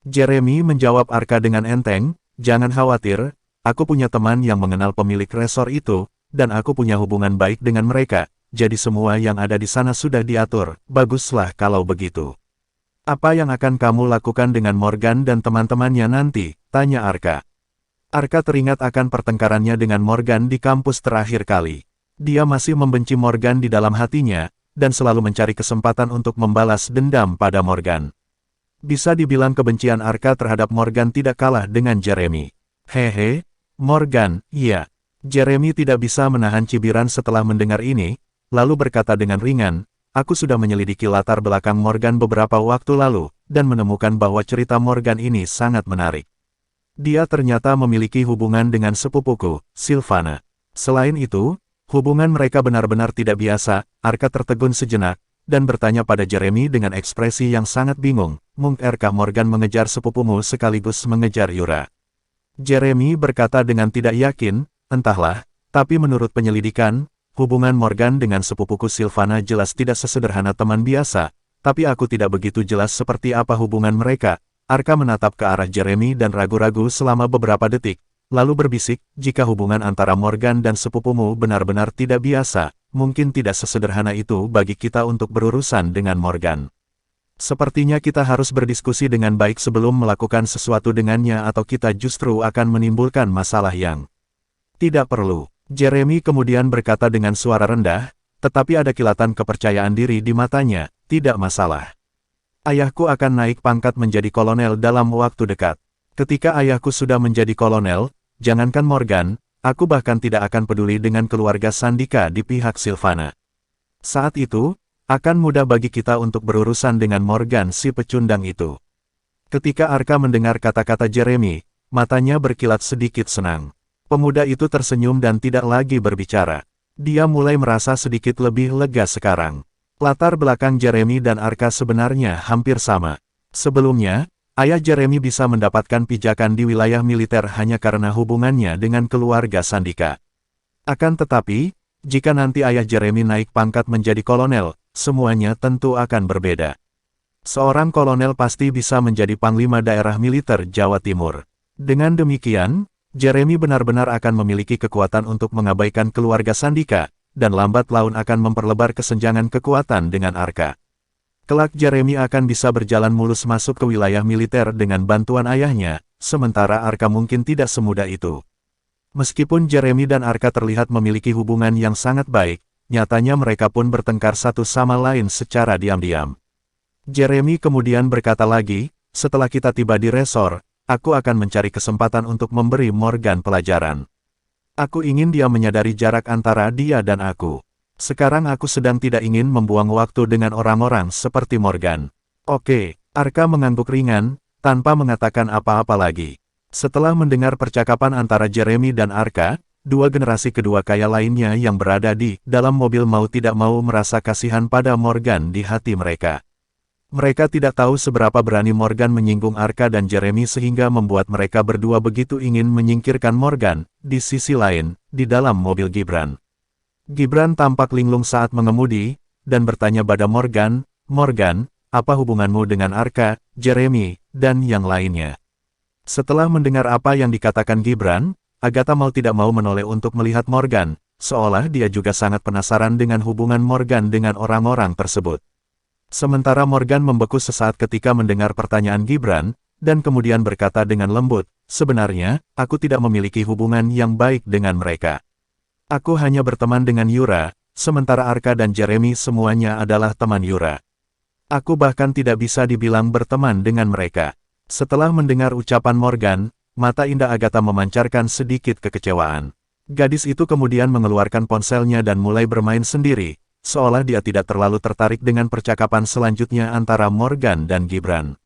Jeremy menjawab Arka dengan enteng, jangan khawatir, aku punya teman yang mengenal pemilik resor itu, dan aku punya hubungan baik dengan mereka, jadi semua yang ada di sana sudah diatur, baguslah kalau begitu. Apa yang akan kamu lakukan dengan Morgan dan teman-temannya nanti? Tanya Arka. Arka teringat akan pertengkarannya dengan Morgan di kampus terakhir kali. Dia masih membenci Morgan di dalam hatinya, dan selalu mencari kesempatan untuk membalas dendam pada Morgan. Bisa dibilang kebencian Arka terhadap Morgan tidak kalah dengan Jeremy. Hehe, Morgan, iya. Jeremy tidak bisa menahan cibiran setelah mendengar ini, lalu berkata dengan ringan, aku sudah menyelidiki latar belakang Morgan beberapa waktu lalu, dan menemukan bahwa cerita Morgan ini sangat menarik. Dia ternyata memiliki hubungan dengan sepupuku, Sylvana. Selain itu, hubungan mereka benar-benar tidak biasa. Arka tertegun sejenak, dan bertanya pada Jeremy dengan ekspresi yang sangat bingung, mungkinkah Morgan mengejar sepupumu sekaligus mengejar Yura? Jeremy berkata dengan tidak yakin, entahlah, tapi menurut penyelidikan, hubungan Morgan dengan sepupuku Sylvana jelas tidak sesederhana teman biasa, tapi aku tidak begitu jelas seperti apa hubungan mereka. Arka menatap ke arah Jeremy dan ragu-ragu selama beberapa detik, lalu berbisik, jika hubungan antara Morgan dan sepupumu benar-benar tidak biasa, mungkin tidak sesederhana itu bagi kita untuk berurusan dengan Morgan. Sepertinya kita harus berdiskusi dengan baik sebelum melakukan sesuatu dengannya atau kita justru akan menimbulkan masalah yang tidak perlu. Jeremy kemudian berkata dengan suara rendah, tetapi ada kilatan kepercayaan diri di matanya, tidak masalah. Ayahku akan naik pangkat menjadi kolonel dalam waktu dekat. Ketika ayahku sudah menjadi kolonel, jangankan Morgan, aku bahkan tidak akan peduli dengan keluarga Sandika di pihak Sylvana. Saat itu, akan mudah bagi kita untuk berurusan dengan Morgan si pecundang itu. Ketika Arka mendengar kata-kata Jeremy, matanya berkilat sedikit senang. Pemuda itu tersenyum dan tidak lagi berbicara. Dia mulai merasa sedikit lebih lega sekarang. Latar belakang Jeremy dan Arka sebenarnya hampir sama. Sebelumnya, ayah Jeremy bisa mendapatkan pijakan di wilayah militer hanya karena hubungannya dengan keluarga Sandika. Akan tetapi, jika nanti ayah Jeremy naik pangkat menjadi kolonel, semuanya tentu akan berbeda. Seorang kolonel pasti bisa menjadi panglima daerah militer Jawa Timur. Dengan demikian, Jeremy benar-benar akan memiliki kekuatan untuk mengabaikan keluarga Sandika, dan lambat laun akan memperlebar kesenjangan kekuatan dengan Arka. Kelak Jeremy akan bisa berjalan mulus masuk ke wilayah militer dengan bantuan ayahnya, sementara Arka mungkin tidak semudah itu. Meskipun Jeremy dan Arka terlihat memiliki hubungan yang sangat baik, nyatanya mereka pun bertengkar satu sama lain secara diam-diam. Jeremy kemudian berkata lagi, setelah kita tiba di resor, aku akan mencari kesempatan untuk memberi Morgan pelajaran. Aku ingin dia menyadari jarak antara dia dan aku. Sekarang aku sedang tidak ingin membuang waktu dengan orang-orang seperti Morgan. Oke, Arka mengangguk ringan, tanpa mengatakan apa-apa lagi. Setelah mendengar percakapan antara Jeremy dan Arka, dua generasi kedua kaya lainnya yang berada di dalam mobil mau tidak mau merasa kasihan pada Morgan di hati mereka. Mereka tidak tahu seberapa berani Morgan menyinggung Arka dan Jeremy sehingga membuat mereka berdua begitu ingin menyingkirkan Morgan. Di sisi lain, di dalam mobil Gibran. Gibran tampak linglung saat mengemudi, dan bertanya pada Morgan, "Morgan, apa hubunganmu dengan Arka, Jeremy, dan yang lainnya?" Setelah mendengar apa yang dikatakan Gibran, Agatha mau tidak mau menoleh untuk melihat Morgan, seolah dia juga sangat penasaran dengan hubungan Morgan dengan orang-orang tersebut. Sementara Morgan membeku sesaat ketika mendengar pertanyaan Gibran, dan kemudian berkata dengan lembut, "Sebenarnya, aku tidak memiliki hubungan yang baik dengan mereka. Aku hanya berteman dengan Yura, sementara Arka dan Jeremy semuanya adalah teman Yura. Aku bahkan tidak bisa dibilang berteman dengan mereka." Setelah mendengar ucapan Morgan, mata indah Agatha memancarkan sedikit kekecewaan. Gadis itu kemudian mengeluarkan ponselnya dan mulai bermain sendiri, seolah dia tidak terlalu tertarik dengan percakapan selanjutnya antara Morgan dan Gibran.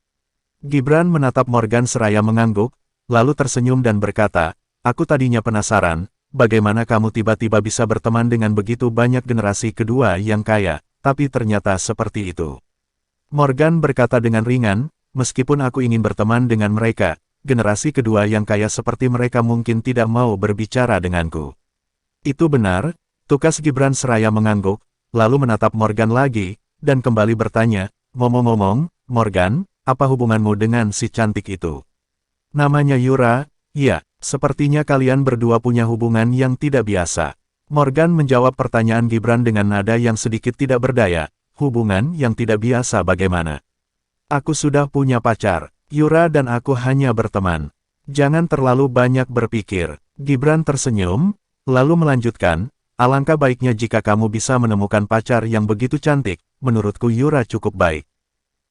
Gibran menatap Morgan seraya mengangguk, lalu tersenyum dan berkata, "Aku tadinya penasaran, bagaimana kamu tiba-tiba bisa berteman dengan begitu banyak generasi kedua yang kaya, tapi ternyata seperti itu." Morgan berkata dengan ringan, "Meskipun aku ingin berteman dengan mereka, generasi kedua yang kaya seperti mereka mungkin tidak mau berbicara denganku." "Itu benar," tukas Gibran seraya mengangguk, lalu menatap Morgan lagi, dan kembali bertanya, "Ngomong-ngomong, Morgan, apa hubunganmu dengan si cantik itu?" "Namanya Yura." "Ya, sepertinya kalian berdua punya hubungan yang tidak biasa." Morgan menjawab pertanyaan Gibran dengan nada yang sedikit tidak berdaya, "Hubungan yang tidak biasa bagaimana?" "Aku sudah punya pacar. Yura dan aku hanya berteman. Jangan terlalu banyak berpikir." Gibran tersenyum, lalu melanjutkan, "Alangkah baiknya jika kamu bisa menemukan pacar yang begitu cantik, menurutku Yura cukup baik.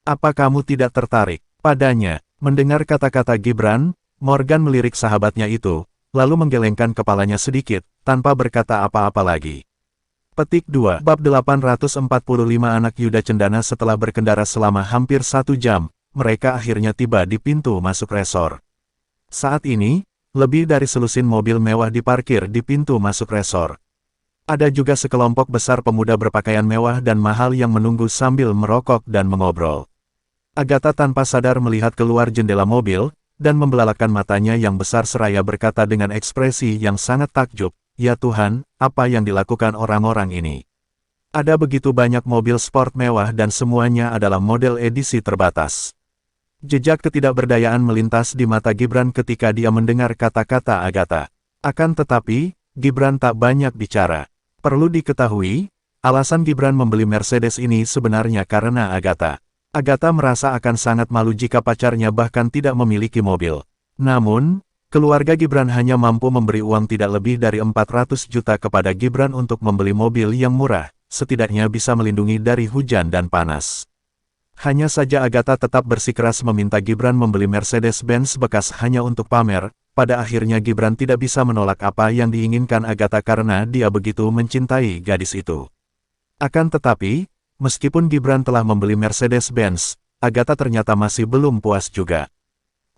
Apa kamu tidak tertarik padanya?" Mendengar kata-kata Gibran, Morgan melirik sahabatnya itu, lalu menggelengkan kepalanya sedikit, tanpa berkata apa-apa lagi. Petik 2. Bab 845 Anak Yuda Cendana. Setelah berkendara selama hampir 1 jam, mereka akhirnya tiba di pintu masuk resor. Saat ini, lebih dari selusin mobil mewah diparkir di pintu masuk resor. Ada juga sekelompok besar pemuda berpakaian mewah dan mahal yang menunggu sambil merokok dan mengobrol. Agatha tanpa sadar melihat keluar jendela mobil, dan membelalakan matanya yang besar seraya berkata dengan ekspresi yang sangat takjub, "Ya Tuhan, apa yang dilakukan orang-orang ini? Ada begitu banyak mobil sport mewah dan semuanya adalah model edisi terbatas." Jejak ketidakberdayaan melintas di mata Gibran ketika dia mendengar kata-kata Agatha. Akan tetapi, Gibran tak banyak bicara. Perlu diketahui, alasan Gibran membeli Mercedes ini sebenarnya karena Agatha. Agatha merasa akan sangat malu jika pacarnya bahkan tidak memiliki mobil. Namun, keluarga Gibran hanya mampu memberi uang tidak lebih dari 400 juta kepada Gibran untuk membeli mobil yang murah, setidaknya bisa melindungi dari hujan dan panas. Hanya saja Agatha tetap bersikeras meminta Gibran membeli Mercedes-Benz bekas hanya untuk pamer. Pada akhirnya Gibran tidak bisa menolak apa yang diinginkan Agatha karena dia begitu mencintai gadis itu. Akan tetapi, meskipun Gibran telah membeli Mercedes-Benz, Agatha ternyata masih belum puas juga.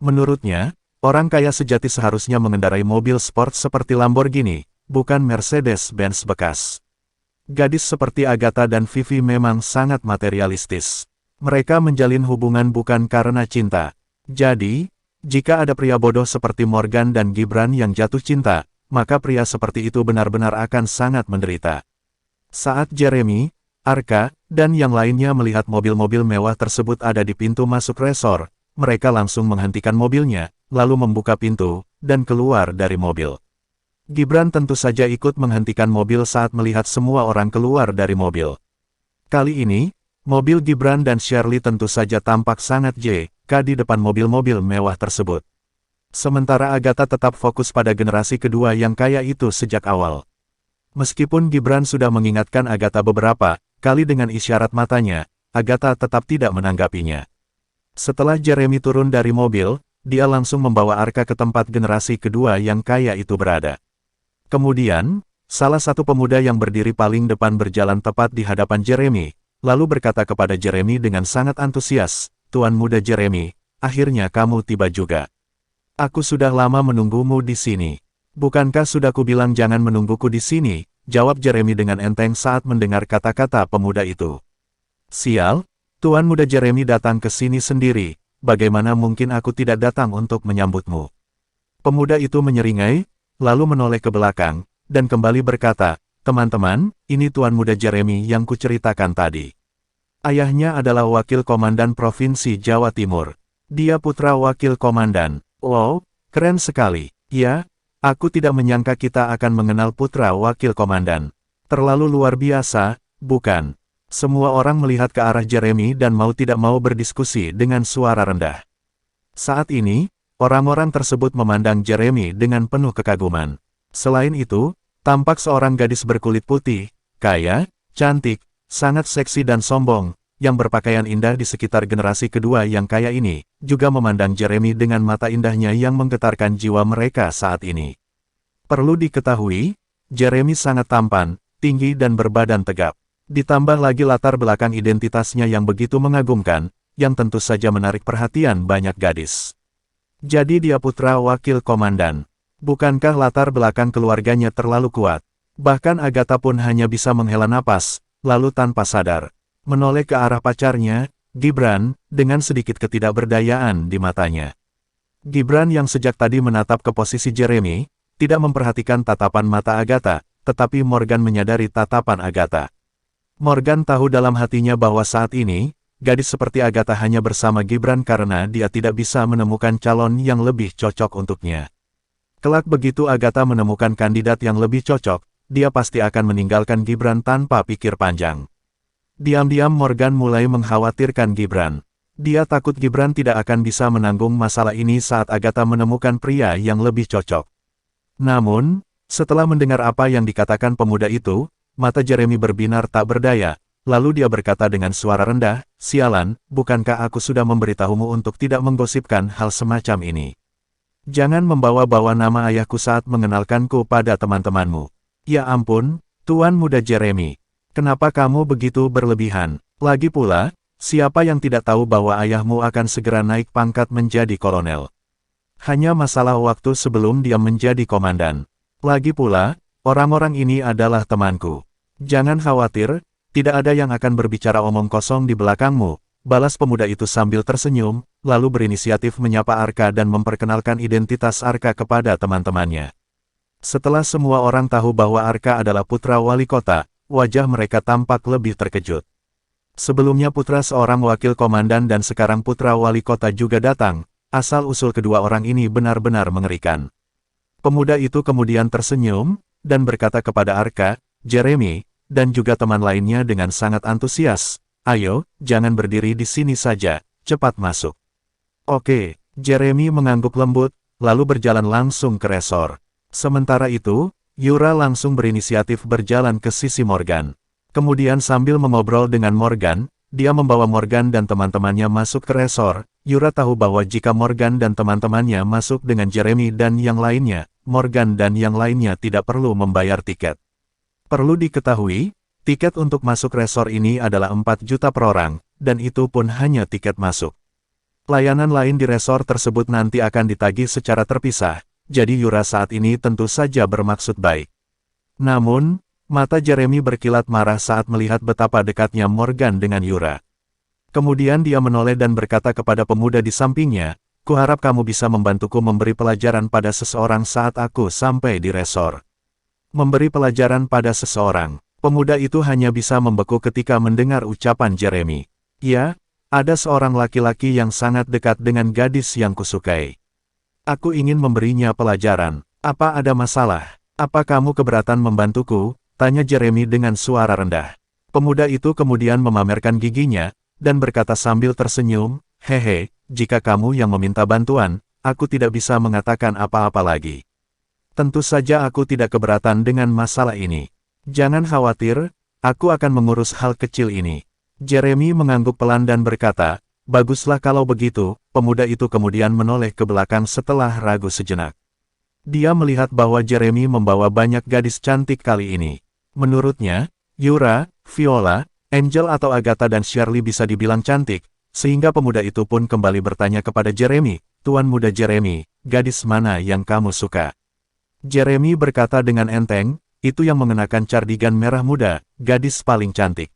Menurutnya, orang kaya sejati seharusnya mengendarai mobil sport seperti Lamborghini, bukan Mercedes-Benz bekas. Gadis seperti Agatha dan Vivi memang sangat materialistis. Mereka menjalin hubungan bukan karena cinta. Jadi, jika ada pria bodoh seperti Morgan dan Gibran yang jatuh cinta, maka pria seperti itu benar-benar akan sangat menderita. Saat Jeremy, Arka, dan yang lainnya melihat mobil-mobil mewah tersebut ada di pintu masuk resor, mereka langsung menghentikan mobilnya, lalu membuka pintu, dan keluar dari mobil. Gibran tentu saja ikut menghentikan mobil saat melihat semua orang keluar dari mobil. Kali ini, mobil Gibran dan Shirley tentu saja tampak sangat jeka di depan mobil-mobil mewah tersebut. Sementara Agatha tetap fokus pada generasi kedua yang kaya itu sejak awal. Meskipun Gibran sudah mengingatkan Agatha beberapa kali dengan isyarat matanya, Agatha tetap tidak menanggapinya. Setelah Jeremy turun dari mobil, dia langsung membawa Arka ke tempat generasi kedua yang kaya itu berada. Kemudian, salah satu pemuda yang berdiri paling depan berjalan tepat di hadapan Jeremy, lalu berkata kepada Jeremy dengan sangat antusias, "Tuan muda Jeremy, akhirnya kamu tiba juga. Aku sudah lama menunggumu di sini." "Bukankah sudah kubilang jangan menungguku di sini?" jawab Jeremy dengan enteng saat mendengar kata-kata pemuda itu. "Sial, Tuan muda Jeremy datang ke sini sendiri, bagaimana mungkin aku tidak datang untuk menyambutmu?" Pemuda itu menyeringai, lalu menoleh ke belakang, dan kembali berkata, "Teman-teman, ini Tuan muda Jeremy yang kuceritakan tadi. Ayahnya adalah wakil komandan Provinsi Jawa Timur. Dia putra wakil komandan." "Oh, keren sekali. Ya, aku tidak menyangka kita akan mengenal putra wakil komandan. Terlalu luar biasa, bukan?" Semua orang melihat ke arah Jeremy dan mau tidak mau berdiskusi dengan suara rendah. Saat ini, orang-orang tersebut memandang Jeremy dengan penuh kekaguman. Selain itu, tampak seorang gadis berkulit putih, kaya, cantik, sangat seksi dan sombong, yang berpakaian indah di sekitar generasi kedua yang kaya ini, juga memandang Jeremy dengan mata indahnya yang menggetarkan jiwa mereka saat ini. Perlu diketahui, Jeremy sangat tampan, tinggi dan berbadan tegap. Ditambah lagi latar belakang identitasnya yang begitu mengagumkan, yang tentu saja menarik perhatian banyak gadis. Jadi dia putra wakil komandan. Bukankah latar belakang keluarganya terlalu kuat? Bahkan Agatha pun hanya bisa menghela napas, lalu tanpa sadar menoleh ke arah pacarnya, Gibran, dengan sedikit ketidakberdayaan di matanya. Gibran yang sejak tadi menatap ke posisi Jeremy, tidak memperhatikan tatapan mata Agatha, tetapi Morgan menyadari tatapan Agatha. Morgan tahu dalam hatinya bahwa saat ini, gadis seperti Agatha hanya bersama Gibran karena dia tidak bisa menemukan calon yang lebih cocok untuknya. Kelak begitu Agatha menemukan kandidat yang lebih cocok, dia pasti akan meninggalkan Gibran tanpa pikir panjang. Diam-diam Morgan mulai mengkhawatirkan Gibran. Dia takut Gibran tidak akan bisa menanggung masalah ini saat Agatha menemukan pria yang lebih cocok. Namun, setelah mendengar apa yang dikatakan pemuda itu, mata Jeremy berbinar tak berdaya, lalu dia berkata dengan suara rendah, "Sialan, bukankah aku sudah memberitahumu untuk tidak menggosipkan hal semacam ini? Jangan membawa-bawa nama ayahku saat mengenalkanku pada teman-temanmu." "Ya ampun, Tuan muda Jeremy. Kenapa kamu begitu berlebihan? Lagi pula, siapa yang tidak tahu bahwa ayahmu akan segera naik pangkat menjadi kolonel? Hanya masalah waktu sebelum dia menjadi komandan. Lagi pula, orang-orang ini adalah temanku. Jangan khawatir, tidak ada yang akan berbicara omong kosong di belakangmu," balas pemuda itu sambil tersenyum, lalu berinisiatif menyapa Arka dan memperkenalkan identitas Arka kepada teman-temannya. Setelah semua orang tahu bahwa Arka adalah putra wali kota, wajah mereka tampak lebih terkejut. Sebelumnya putra seorang wakil komandan dan sekarang putra wali kota juga datang, asal-usul kedua orang ini benar-benar mengerikan. Pemuda itu kemudian tersenyum, dan berkata kepada Arka, Jeremy, dan juga teman lainnya dengan sangat antusias, "Ayo, jangan berdiri di sini saja, cepat masuk." "Oke," Jeremy mengangguk lembut, lalu berjalan langsung ke resor. Sementara itu, Yura langsung berinisiatif berjalan ke sisi Morgan. Kemudian sambil mengobrol dengan Morgan, dia membawa Morgan dan teman-temannya masuk ke resor. Yura tahu bahwa jika Morgan dan teman-temannya masuk dengan Jeremy dan yang lainnya, Morgan dan yang lainnya tidak perlu membayar tiket. Perlu diketahui, tiket untuk masuk resor ini adalah 4 juta per orang, dan itu pun hanya tiket masuk. Layanan lain di resor tersebut nanti akan ditagih secara terpisah, jadi Yura saat ini tentu saja bermaksud baik. Namun, mata Jeremy berkilat marah saat melihat betapa dekatnya Morgan dengan Yura. Kemudian dia menoleh dan berkata kepada pemuda di sampingnya, "Kuharap kamu bisa membantuku memberi pelajaran pada seseorang saat aku sampai di resor." Memberi pelajaran pada seseorang. Pemuda itu hanya bisa membeku ketika mendengar ucapan Jeremy. "Ya, ada seorang laki-laki yang sangat dekat dengan gadis yang kusukai. Aku ingin memberinya pelajaran. Apa ada masalah? Apa kamu keberatan membantuku?" tanya Jeremy dengan suara rendah. Pemuda itu kemudian memamerkan giginya, dan berkata sambil tersenyum, "Hehe, jika kamu yang meminta bantuan, aku tidak bisa mengatakan apa-apa lagi. Tentu saja aku tidak keberatan dengan masalah ini." Jangan khawatir, aku akan mengurus hal kecil ini. Jeremy mengangguk pelan dan berkata, baguslah kalau begitu. Pemuda itu kemudian menoleh ke belakang setelah ragu sejenak. Dia melihat bahwa Jeremy membawa banyak gadis cantik kali ini. Menurutnya, Yura, Viola, Angel atau Agatha dan Shirley bisa dibilang cantik, sehingga pemuda itu pun kembali bertanya kepada Jeremy, Tuan Muda Jeremy, gadis mana yang kamu suka? Jeremy berkata dengan enteng, itu yang mengenakan cardigan merah muda, gadis paling cantik.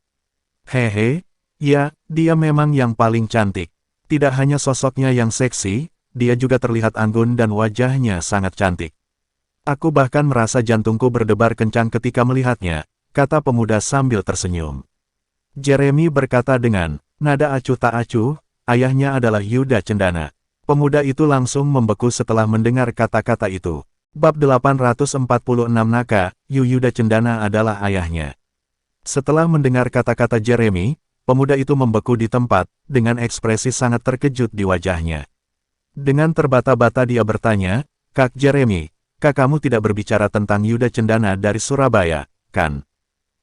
Hehe, ya, dia memang yang paling cantik. Tidak hanya sosoknya yang seksi, dia juga terlihat anggun dan wajahnya sangat cantik. Aku bahkan merasa jantungku berdebar kencang ketika melihatnya, kata pemuda sambil tersenyum. Jeremy berkata dengan nada acuh tak acuh, ayahnya adalah Yuda Cendana. Pemuda itu langsung membeku setelah mendengar kata-kata itu. Bab 846 Naka, Yuda Cendana adalah ayahnya. Setelah mendengar kata-kata Jeremy, pemuda itu membeku di tempat, dengan ekspresi sangat terkejut di wajahnya. Dengan terbata-bata dia bertanya, Kak Jeremy, kamu tidak berbicara tentang Yuda Cendana dari Surabaya, kan?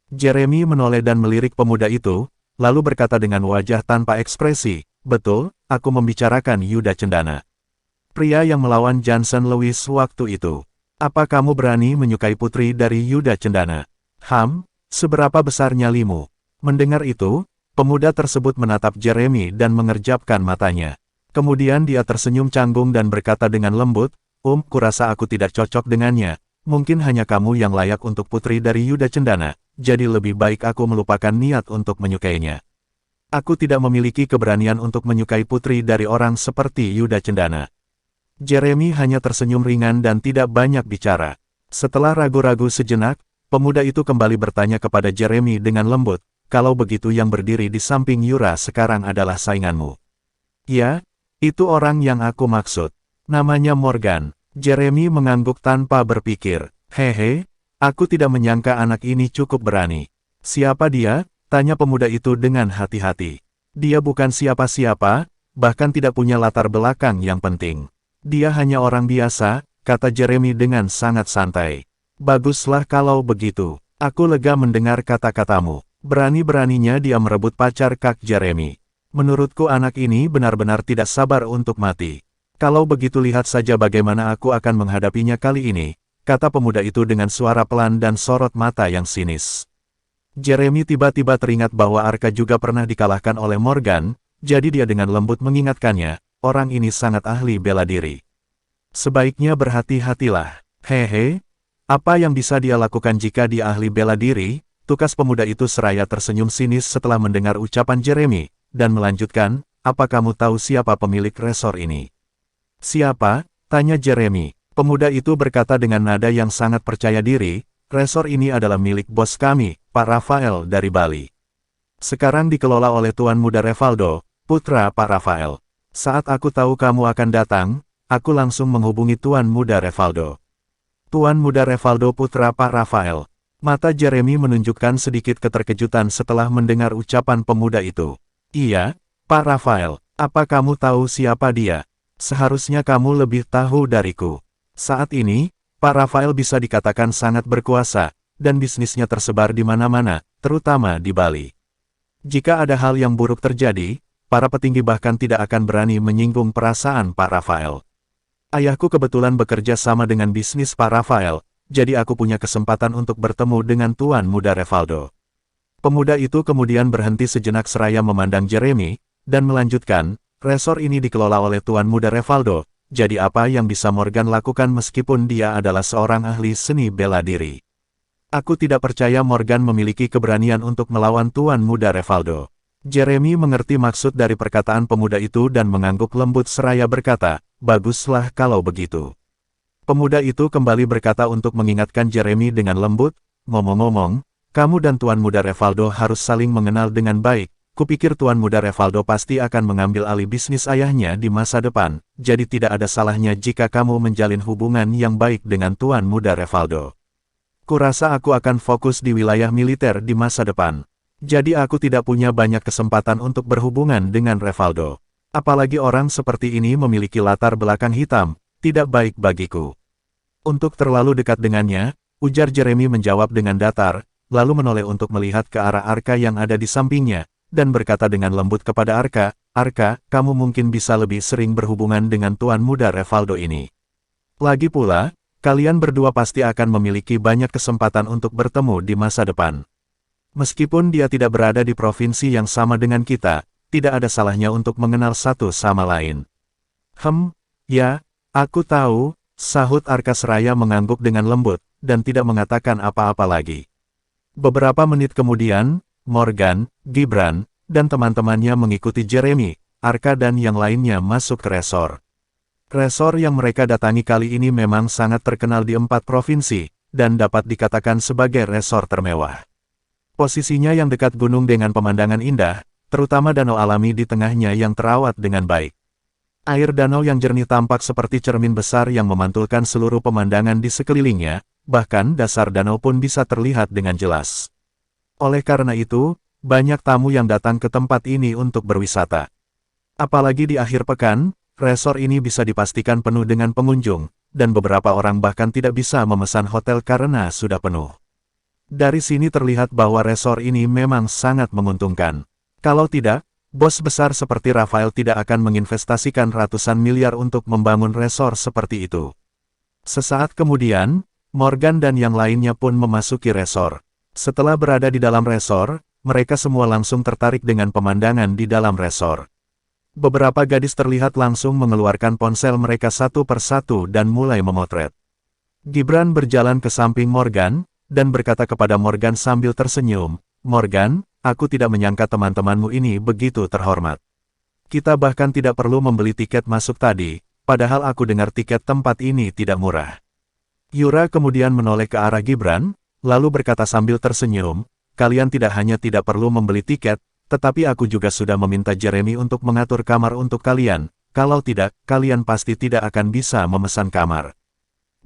Jeremy menoleh dan melirik pemuda itu, lalu berkata dengan wajah tanpa ekspresi, betul, aku membicarakan Yuda Cendana. Pria yang melawan Johnson Lewis waktu itu. Apa kamu berani menyukai putri dari Yuda Cendana? Seberapa besar nyalimu? Mendengar itu, pemuda tersebut menatap Jeremy dan mengerjapkan matanya. Kemudian dia tersenyum canggung dan berkata dengan lembut, kurasa aku tidak cocok dengannya. Mungkin hanya kamu yang layak untuk putri dari Yuda Cendana, jadi lebih baik aku melupakan niat untuk menyukainya. Aku tidak memiliki keberanian untuk menyukai putri dari orang seperti Yuda Cendana. Jeremy hanya tersenyum ringan dan tidak banyak bicara. Setelah ragu-ragu sejenak, pemuda itu kembali bertanya kepada Jeremy dengan lembut, kalau begitu yang berdiri di samping Yura sekarang adalah sainganmu. Ya, itu orang yang aku maksud. Namanya Morgan. Jeremy mengangguk tanpa berpikir. Hehe, aku tidak menyangka anak ini cukup berani. Siapa dia? Tanya pemuda itu dengan hati-hati. Dia bukan siapa-siapa, bahkan tidak punya latar belakang yang penting. Dia hanya orang biasa, kata Jeremy dengan sangat santai. Baguslah kalau begitu. Aku lega mendengar kata-katamu. Berani-beraninya dia merebut pacar Kak Jeremy. Menurutku anak ini benar-benar tidak sabar untuk mati. Kalau begitu lihat saja bagaimana aku akan menghadapinya kali ini, kata pemuda itu dengan suara pelan dan sorot mata yang sinis. Jeremy tiba-tiba teringat bahwa Arka juga pernah dikalahkan oleh Morgan, jadi dia dengan lembut mengingatkannya, orang ini sangat ahli bela diri. Sebaiknya berhati-hatilah. Hehe, apa yang bisa dia lakukan jika dia ahli bela diri? Tukas pemuda itu seraya tersenyum sinis setelah mendengar ucapan Jeremy, dan melanjutkan, apa kamu tahu siapa pemilik resor ini? Siapa? Tanya Jeremy. Pemuda itu berkata dengan nada yang sangat percaya diri, resor ini adalah milik bos kami, Pak Rafael dari Bali. Sekarang dikelola oleh Tuan Muda Revaldo, putra Pak Rafael. Saat aku tahu kamu akan datang, aku langsung menghubungi Tuan Muda Revaldo. Tuan Muda Revaldo putra Pak Rafael. Mata Jeremy menunjukkan sedikit keterkejutan setelah mendengar ucapan pemuda itu. Iya, Pak Rafael, apa kamu tahu siapa dia? Seharusnya kamu lebih tahu dariku. Saat ini, Pak Rafael bisa dikatakan sangat berkuasa, dan bisnisnya tersebar di mana-mana, terutama di Bali. Jika ada hal yang buruk terjadi, para petinggi bahkan tidak akan berani menyinggung perasaan Pak Rafael. Ayahku kebetulan bekerja sama dengan bisnis Pak Rafael, jadi aku punya kesempatan untuk bertemu dengan Tuan Muda Revaldo. Pemuda itu kemudian berhenti sejenak seraya memandang Jeremy, dan melanjutkan, resor ini dikelola oleh Tuan Muda Revaldo, jadi apa yang bisa Morgan lakukan meskipun dia adalah seorang ahli seni bela diri? Aku tidak percaya Morgan memiliki keberanian untuk melawan Tuan Muda Revaldo. Jeremy mengerti maksud dari perkataan pemuda itu dan mengangguk lembut seraya berkata, baguslah kalau begitu. Pemuda itu kembali berkata untuk mengingatkan Jeremy dengan lembut, ngomong-ngomong, kamu dan Tuan Muda Revaldo harus saling mengenal dengan baik. Kupikir Tuan Muda Revaldo pasti akan mengambil alih bisnis ayahnya di masa depan, jadi tidak ada salahnya jika kamu menjalin hubungan yang baik dengan Tuan Muda Revaldo. Kurasa aku akan fokus di wilayah militer di masa depan. Jadi aku tidak punya banyak kesempatan untuk berhubungan dengan Revaldo. Apalagi orang seperti ini memiliki latar belakang hitam, tidak baik bagiku. Untuk terlalu dekat dengannya, ujar Jeremy menjawab dengan datar, lalu menoleh untuk melihat ke arah Arka yang ada di sampingnya, dan berkata dengan lembut kepada Arka, "Arka, kamu mungkin bisa lebih sering berhubungan dengan tuan muda Revaldo ini. Lagi pula, kalian berdua pasti akan memiliki banyak kesempatan untuk bertemu di masa depan. Meskipun dia tidak berada di provinsi yang sama dengan kita, tidak ada salahnya untuk mengenal satu sama lain." Ya, aku tahu," sahut Arka seraya mengangguk dengan lembut, dan tidak mengatakan apa-apa lagi. Beberapa menit kemudian, Morgan, Gibran, dan teman-temannya mengikuti Jeremy, Arka dan yang lainnya masuk ke resor. Resor yang mereka datangi kali ini memang sangat terkenal di 4 provinsi, dan dapat dikatakan sebagai resor termewah. Posisinya yang dekat gunung dengan pemandangan indah, terutama danau alami di tengahnya yang terawat dengan baik. Air danau yang jernih tampak seperti cermin besar yang memantulkan seluruh pemandangan di sekelilingnya, bahkan dasar danau pun bisa terlihat dengan jelas. Oleh karena itu, banyak tamu yang datang ke tempat ini untuk berwisata. Apalagi di akhir pekan, resor ini bisa dipastikan penuh dengan pengunjung, dan beberapa orang bahkan tidak bisa memesan hotel karena sudah penuh. Dari sini terlihat bahwa resor ini memang sangat menguntungkan. Kalau tidak, bos besar seperti Rafael tidak akan menginvestasikan ratusan miliar untuk membangun resor seperti itu. Sesaat kemudian, Morgan dan yang lainnya pun memasuki resor. Setelah berada di dalam resor, mereka semua langsung tertarik dengan pemandangan di dalam resor. Beberapa gadis terlihat langsung mengeluarkan ponsel mereka satu persatu dan mulai memotret. Gibran berjalan ke samping Morgan, dan berkata kepada Morgan sambil tersenyum, "Morgan, aku tidak menyangka teman-temanmu ini begitu terhormat. Kita bahkan tidak perlu membeli tiket masuk tadi, padahal aku dengar tiket tempat ini tidak murah." Yura kemudian menoleh ke arah Gibran, lalu berkata sambil tersenyum, "Kalian tidak hanya tidak perlu membeli tiket, tetapi aku juga sudah meminta Jeremy untuk mengatur kamar untuk kalian, kalau tidak, kalian pasti tidak akan bisa memesan kamar."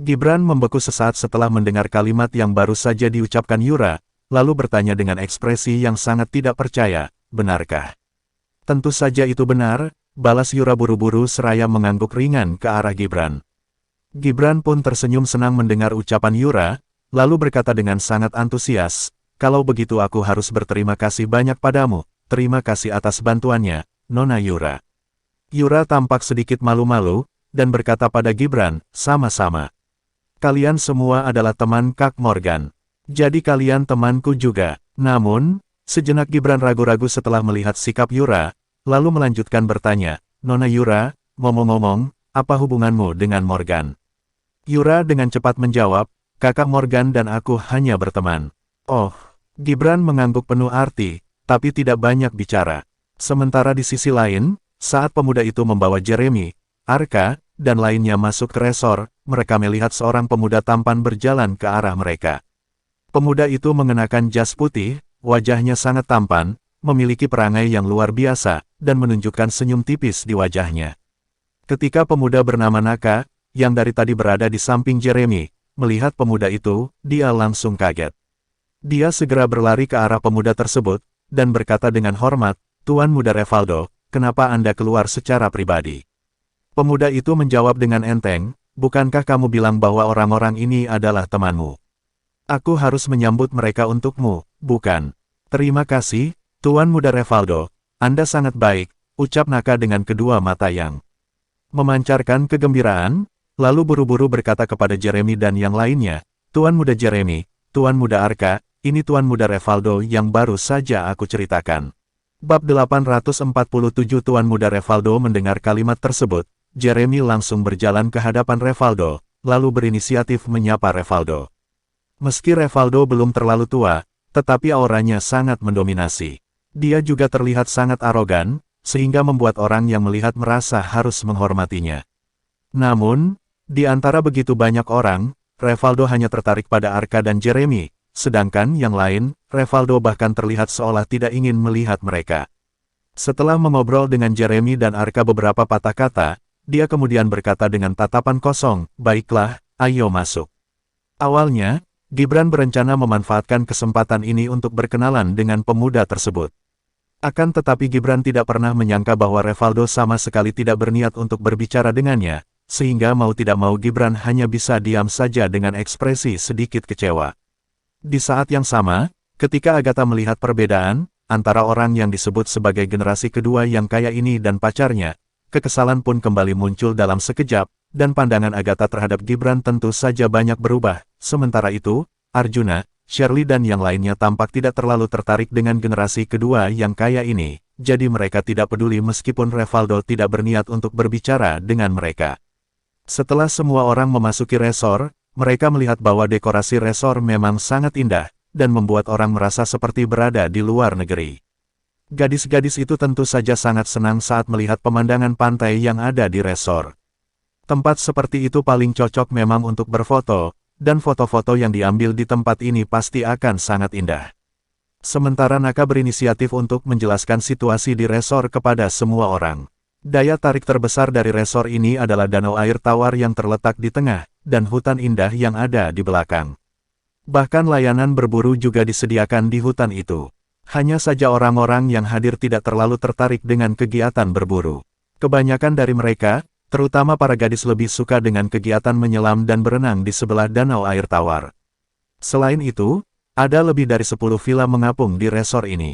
Gibran membeku sesaat setelah mendengar kalimat yang baru saja diucapkan Yura, lalu bertanya dengan ekspresi yang sangat tidak percaya, "Benarkah?" "Tentu saja itu benar," balas Yura buru-buru seraya mengangguk ringan ke arah Gibran. Gibran pun tersenyum senang mendengar ucapan Yura, lalu berkata dengan sangat antusias, "Kalau begitu aku harus berterima kasih banyak padamu, terima kasih atas bantuannya, Nona Yura." Yura tampak sedikit malu-malu, dan berkata pada Gibran, "Sama-sama. Kalian semua adalah teman Kak Morgan. Jadi kalian temanku juga." Namun, sejenak Gibran ragu-ragu setelah melihat sikap Yura, lalu melanjutkan bertanya, "Nona Yura, ngomong-ngomong, apa hubunganmu dengan Morgan?" Yura dengan cepat menjawab, "Kakak Morgan dan aku hanya berteman." "Oh." Gibran mengangguk penuh arti, tapi tidak banyak bicara. Sementara di sisi lain, saat pemuda itu membawa Jeremy, Arka, dan lainnya masuk ke resor, mereka melihat seorang pemuda tampan berjalan ke arah mereka. Pemuda itu mengenakan jas putih, wajahnya sangat tampan, memiliki perangai yang luar biasa, dan menunjukkan senyum tipis di wajahnya. Ketika pemuda bernama Naka, yang dari tadi berada di samping Jeremy, melihat pemuda itu, dia langsung kaget. Dia segera berlari ke arah pemuda tersebut, dan berkata dengan hormat, "Tuan Muda Revaldo, kenapa Anda keluar secara pribadi?" Pemuda itu menjawab dengan enteng, "Bukankah kamu bilang bahwa orang-orang ini adalah temanmu? Aku harus menyambut mereka untukmu, bukan?" "Terima kasih, Tuan Muda Revaldo, Anda sangat baik," ucap Naka dengan kedua mata yang memancarkan kegembiraan, lalu buru-buru berkata kepada Jeremy dan yang lainnya, "Tuan Muda Jeremy, Tuan Muda Arka, ini Tuan Muda Revaldo yang baru saja aku ceritakan." Bab 847. Tuan Muda Revaldo mendengar kalimat tersebut, Jeremy langsung berjalan ke hadapan Revaldo, lalu berinisiatif menyapa Revaldo. Meski Revaldo belum terlalu tua, tetapi auranya sangat mendominasi. Dia juga terlihat sangat arogan, sehingga membuat orang yang melihat merasa harus menghormatinya. Namun, di antara begitu banyak orang, Revaldo hanya tertarik pada Arka dan Jeremy, sedangkan yang lain, Revaldo bahkan terlihat seolah tidak ingin melihat mereka. Setelah mengobrol dengan Jeremy dan Arka beberapa patah kata, dia kemudian berkata dengan tatapan kosong, "Baiklah, ayo masuk." Awalnya, Gibran berencana memanfaatkan kesempatan ini untuk berkenalan dengan pemuda tersebut. Akan tetapi Gibran tidak pernah menyangka bahwa Revaldo sama sekali tidak berniat untuk berbicara dengannya, sehingga mau tidak mau Gibran hanya bisa diam saja dengan ekspresi sedikit kecewa. Di saat yang sama, ketika Agatha melihat perbedaan antara orang yang disebut sebagai generasi kedua yang kaya ini dan pacarnya, kekesalan pun kembali muncul dalam sekejap, dan pandangan Agatha terhadap Gibran tentu saja banyak berubah. Sementara itu, Arjuna, Shirley dan yang lainnya tampak tidak terlalu tertarik dengan generasi kedua yang kaya ini, jadi mereka tidak peduli meskipun Revaldo tidak berniat untuk berbicara dengan mereka. Setelah semua orang memasuki resor, mereka melihat bahwa dekorasi resor memang sangat indah, dan membuat orang merasa seperti berada di luar negeri. Gadis-gadis itu tentu saja sangat senang saat melihat pemandangan pantai yang ada di resor. Tempat seperti itu paling cocok memang untuk berfoto, dan foto-foto yang diambil di tempat ini pasti akan sangat indah. Sementara Naka berinisiatif untuk menjelaskan situasi di resor kepada semua orang. Daya tarik terbesar dari resor ini adalah danau air tawar yang terletak di tengah, dan hutan indah yang ada di belakang. Bahkan layanan berburu juga disediakan di hutan itu. Hanya saja orang-orang yang hadir tidak terlalu tertarik dengan kegiatan berburu. Kebanyakan dari mereka, terutama para gadis, lebih suka dengan kegiatan menyelam dan berenang di sebelah danau air tawar. Selain itu, ada lebih dari 10 villa mengapung di resor ini.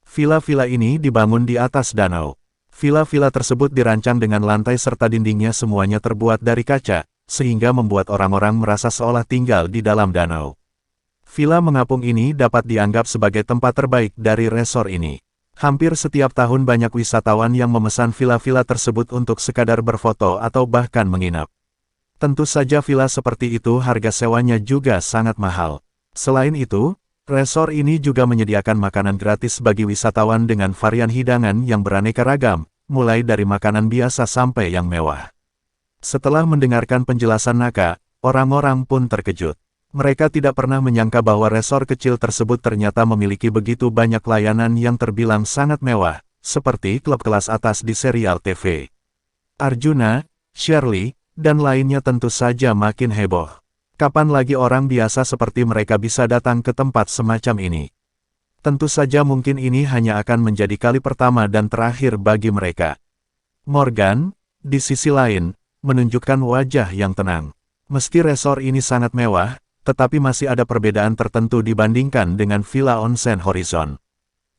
Villa-villa ini dibangun di atas danau. Villa-villa tersebut dirancang dengan lantai serta dindingnya semuanya terbuat dari kaca, sehingga membuat orang-orang merasa seolah tinggal di dalam danau. Villa mengapung ini dapat dianggap sebagai tempat terbaik dari resor ini. Hampir setiap tahun banyak wisatawan yang memesan villa-villa tersebut untuk sekadar berfoto atau bahkan menginap. Tentu saja villa seperti itu harga sewanya juga sangat mahal. Selain itu, resor ini juga menyediakan makanan gratis bagi wisatawan dengan varian hidangan yang beraneka ragam, mulai dari makanan biasa sampai yang mewah. Setelah mendengarkan penjelasan Naka, orang-orang pun terkejut. Mereka tidak pernah menyangka bahwa resor kecil tersebut ternyata memiliki begitu banyak layanan yang terbilang sangat mewah, seperti klub kelas atas di serial TV. Arjuna, Shirley, dan lainnya tentu saja makin heboh. Kapan lagi orang biasa seperti mereka bisa datang ke tempat semacam ini? Tentu saja mungkin ini hanya akan menjadi kali pertama dan terakhir bagi mereka. Morgan, di sisi lain, menunjukkan wajah yang tenang. Meski resor ini sangat mewah, tetapi masih ada perbedaan tertentu dibandingkan dengan Villa Onsen Horizon.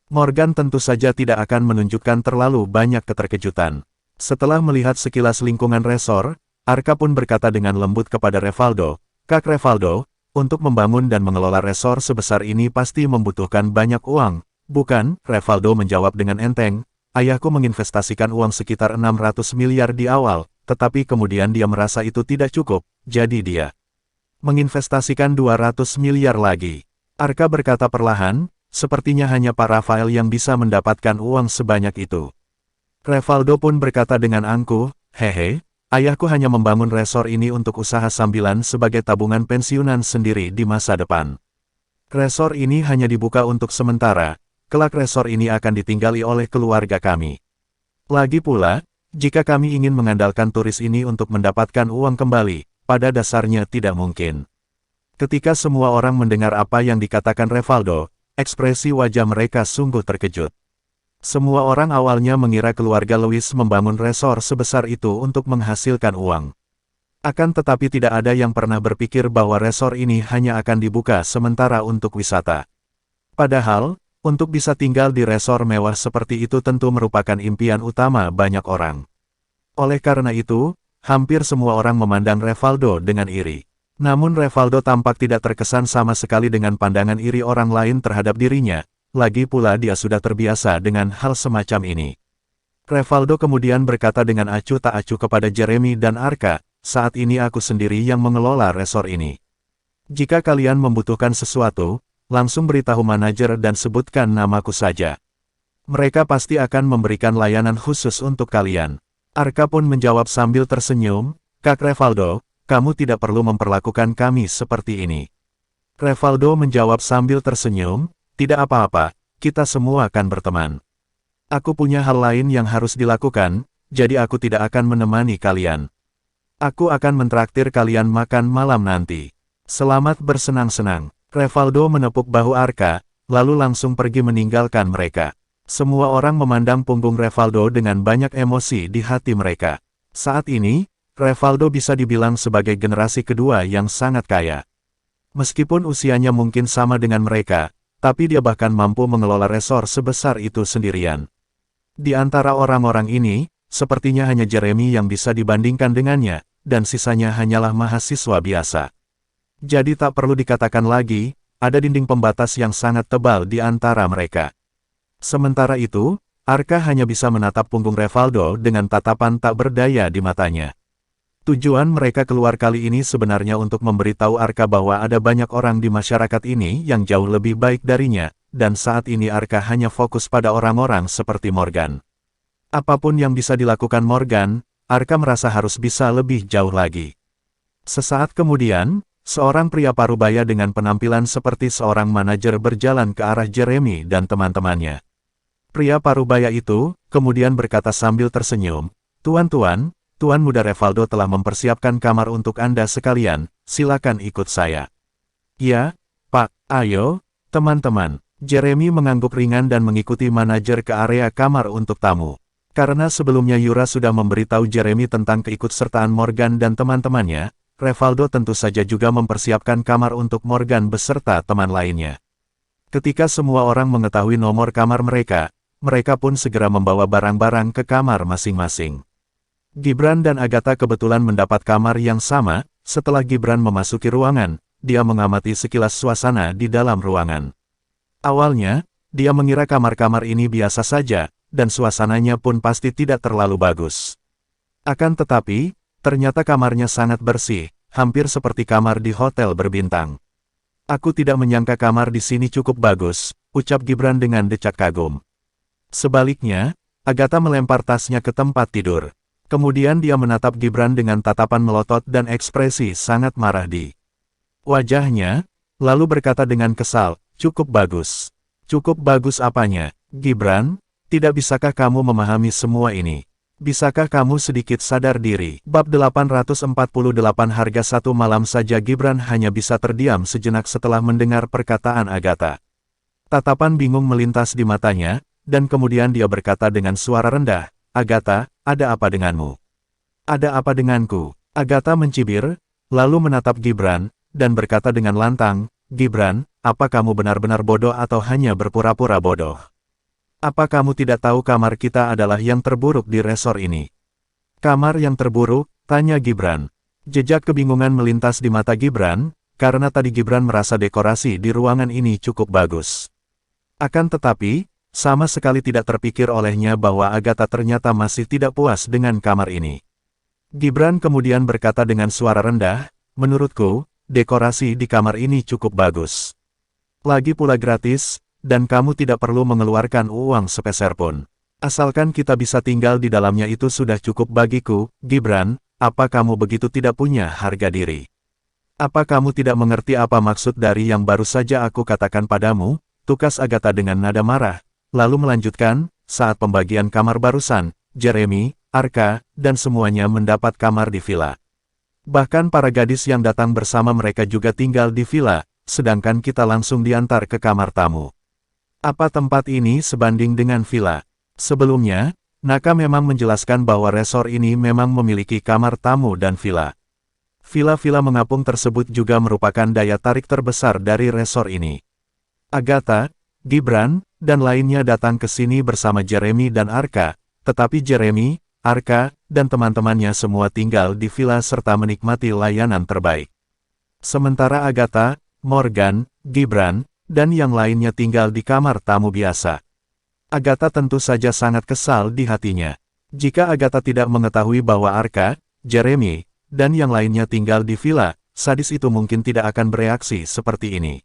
Morgan tentu saja tidak akan menunjukkan terlalu banyak keterkejutan. Setelah melihat sekilas lingkungan resor, Arka pun berkata dengan lembut kepada Revaldo, "Kak Revaldo, untuk membangun dan mengelola resor sebesar ini pasti membutuhkan banyak uang, bukan?" Revaldo menjawab dengan enteng, "Ayahku menginvestasikan uang sekitar 600 miliar di awal, tetapi kemudian dia merasa itu tidak cukup, jadi dia menginvestasikan 200 miliar lagi." Arka berkata perlahan, sepertinya hanya Pak Rafael yang bisa mendapatkan uang sebanyak itu. Revaldo pun berkata dengan angkuh, "Hehe, ayahku hanya membangun resor ini untuk usaha sambilan sebagai tabungan pensiunan sendiri di masa depan. Resor ini hanya dibuka untuk sementara, kelak resor ini akan ditinggali oleh keluarga kami. Lagi pula, jika kami ingin mengandalkan turis ini untuk mendapatkan uang kembali, pada dasarnya tidak mungkin." Ketika semua orang mendengar apa yang dikatakan Revaldo, ekspresi wajah mereka sungguh terkejut. Semua orang awalnya mengira keluarga Lewis membangun resor sebesar itu untuk menghasilkan uang. Akan tetapi tidak ada yang pernah berpikir bahwa resor ini hanya akan dibuka sementara untuk wisata. Padahal, untuk bisa tinggal di resor mewah seperti itu tentu merupakan impian utama banyak orang. Oleh karena itu, hampir semua orang memandang Revaldo dengan iri. Namun Revaldo tampak tidak terkesan sama sekali dengan pandangan iri orang lain terhadap dirinya. Lagi pula dia sudah terbiasa dengan hal semacam ini. Revaldo kemudian berkata dengan acuh tak acuh kepada Jeremy dan Arka, "Saat ini aku sendiri yang mengelola resor ini. Jika kalian membutuhkan sesuatu, langsung beritahu manajer dan sebutkan namaku saja. Mereka pasti akan memberikan layanan khusus untuk kalian." Arka pun menjawab sambil tersenyum, "Kak Revaldo, kamu tidak perlu memperlakukan kami seperti ini." Revaldo menjawab sambil tersenyum, "Tidak apa-apa, kita semua akan berteman. Aku punya hal lain yang harus dilakukan, jadi aku tidak akan menemani kalian. Aku akan mentraktir kalian makan malam nanti. Selamat bersenang-senang." Revaldo menepuk bahu Arka, lalu langsung pergi meninggalkan mereka. Semua orang memandang punggung Revaldo dengan banyak emosi di hati mereka. Saat ini, Revaldo bisa dibilang sebagai generasi kedua yang sangat kaya. Meskipun usianya mungkin sama dengan mereka, tapi dia bahkan mampu mengelola resor sebesar itu sendirian. Di antara orang-orang ini, sepertinya hanya Jeremy yang bisa dibandingkan dengannya, dan sisanya hanyalah mahasiswa biasa. Jadi tak perlu dikatakan lagi, ada dinding pembatas yang sangat tebal di antara mereka. Sementara itu, Arka hanya bisa menatap punggung Revaldo dengan tatapan tak berdaya di matanya. Tujuan mereka keluar kali ini sebenarnya untuk memberitahu Arka bahwa ada banyak orang di masyarakat ini yang jauh lebih baik darinya, dan saat ini Arka hanya fokus pada orang-orang seperti Morgan. Apapun yang bisa dilakukan Morgan, Arka merasa harus bisa lebih jauh lagi. Sesaat kemudian, seorang pria parubaya dengan penampilan seperti seorang manajer berjalan ke arah Jeremy dan teman-temannya. Pria parubaya itu kemudian berkata sambil tersenyum, "Tuan-tuan, Tuan Muda Revaldo telah mempersiapkan kamar untuk Anda sekalian, silakan ikut saya." "Ya, Pak, ayo, teman-teman." Jeremy mengangguk ringan dan mengikuti manajer ke area kamar untuk tamu. Karena sebelumnya Yura sudah memberitahu Jeremy tentang keikutsertaan Morgan dan teman-temannya, Revaldo tentu saja juga mempersiapkan kamar untuk Morgan beserta teman lainnya. Ketika semua orang mengetahui nomor kamar mereka, mereka pun segera membawa barang-barang ke kamar masing-masing. Gibran dan Agatha kebetulan mendapat kamar yang sama. Setelah Gibran memasuki ruangan, dia mengamati sekilas suasana di dalam ruangan. Awalnya, dia mengira kamar-kamar ini biasa saja, dan suasananya pun pasti tidak terlalu bagus. Akan tetapi, ternyata kamarnya sangat bersih, hampir seperti kamar di hotel berbintang. "Aku tidak menyangka kamar di sini cukup bagus," ucap Gibran dengan decak kagum. Sebaliknya, Agatha melempar tasnya ke tempat tidur. Kemudian dia menatap Gibran dengan tatapan melotot dan ekspresi sangat marah di wajahnya, lalu berkata dengan kesal, "Cukup bagus." "Cukup bagus apanya, Gibran? Tidak bisakah kamu memahami semua ini? Bisakah kamu sedikit sadar diri?" Bab 848 harga satu malam saja Gibran hanya bisa terdiam sejenak setelah mendengar perkataan Agatha. Tatapan bingung melintas di matanya, dan kemudian dia berkata dengan suara rendah, "Agatha, ada apa denganmu?" "Ada apa denganku?" Agatha mencibir, lalu menatap Gibran, dan berkata dengan lantang, "Gibran, apa kamu benar-benar bodoh atau hanya berpura-pura bodoh? Apa kamu tidak tahu kamar kita adalah yang terburuk di resor ini?" "Kamar yang terburuk?" tanya Gibran. Jejak kebingungan melintas di mata Gibran, karena tadi Gibran merasa dekorasi di ruangan ini cukup bagus. Akan tetapi, sama sekali tidak terpikir olehnya bahwa Agatha ternyata masih tidak puas dengan kamar ini. Gibran kemudian berkata dengan suara rendah, "Menurutku, dekorasi di kamar ini cukup bagus. Lagi pula gratis, dan kamu tidak perlu mengeluarkan uang sepeser pun. Asalkan kita bisa tinggal di dalamnya itu sudah cukup bagiku." "Gibran, apa kamu begitu tidak punya harga diri? Apa kamu tidak mengerti apa maksud dari yang baru saja aku katakan padamu?" tukas Agatha dengan nada marah. Lalu melanjutkan, "Saat pembagian kamar barusan, Jeremy, Arka, dan semuanya mendapat kamar di villa. Bahkan para gadis yang datang bersama mereka juga tinggal di villa, sedangkan kita langsung diantar ke kamar tamu. Apa tempat ini sebanding dengan villa?" Sebelumnya, Naka memang menjelaskan bahwa resor ini memang memiliki kamar tamu dan villa. Villa-villa mengapung tersebut juga merupakan daya tarik terbesar dari resor ini. Agatha, Gibran, dan lainnya datang ke sini bersama Jeremy dan Arka, tetapi Jeremy, Arka, dan teman-temannya semua tinggal di villa serta menikmati layanan terbaik. Sementara Agatha, Morgan, Gibran, dan yang lainnya tinggal di kamar tamu biasa. Agatha tentu saja sangat kesal di hatinya. Jika Agatha tidak mengetahui bahwa Arka, Jeremy, dan yang lainnya tinggal di villa, sadis itu mungkin tidak akan bereaksi seperti ini.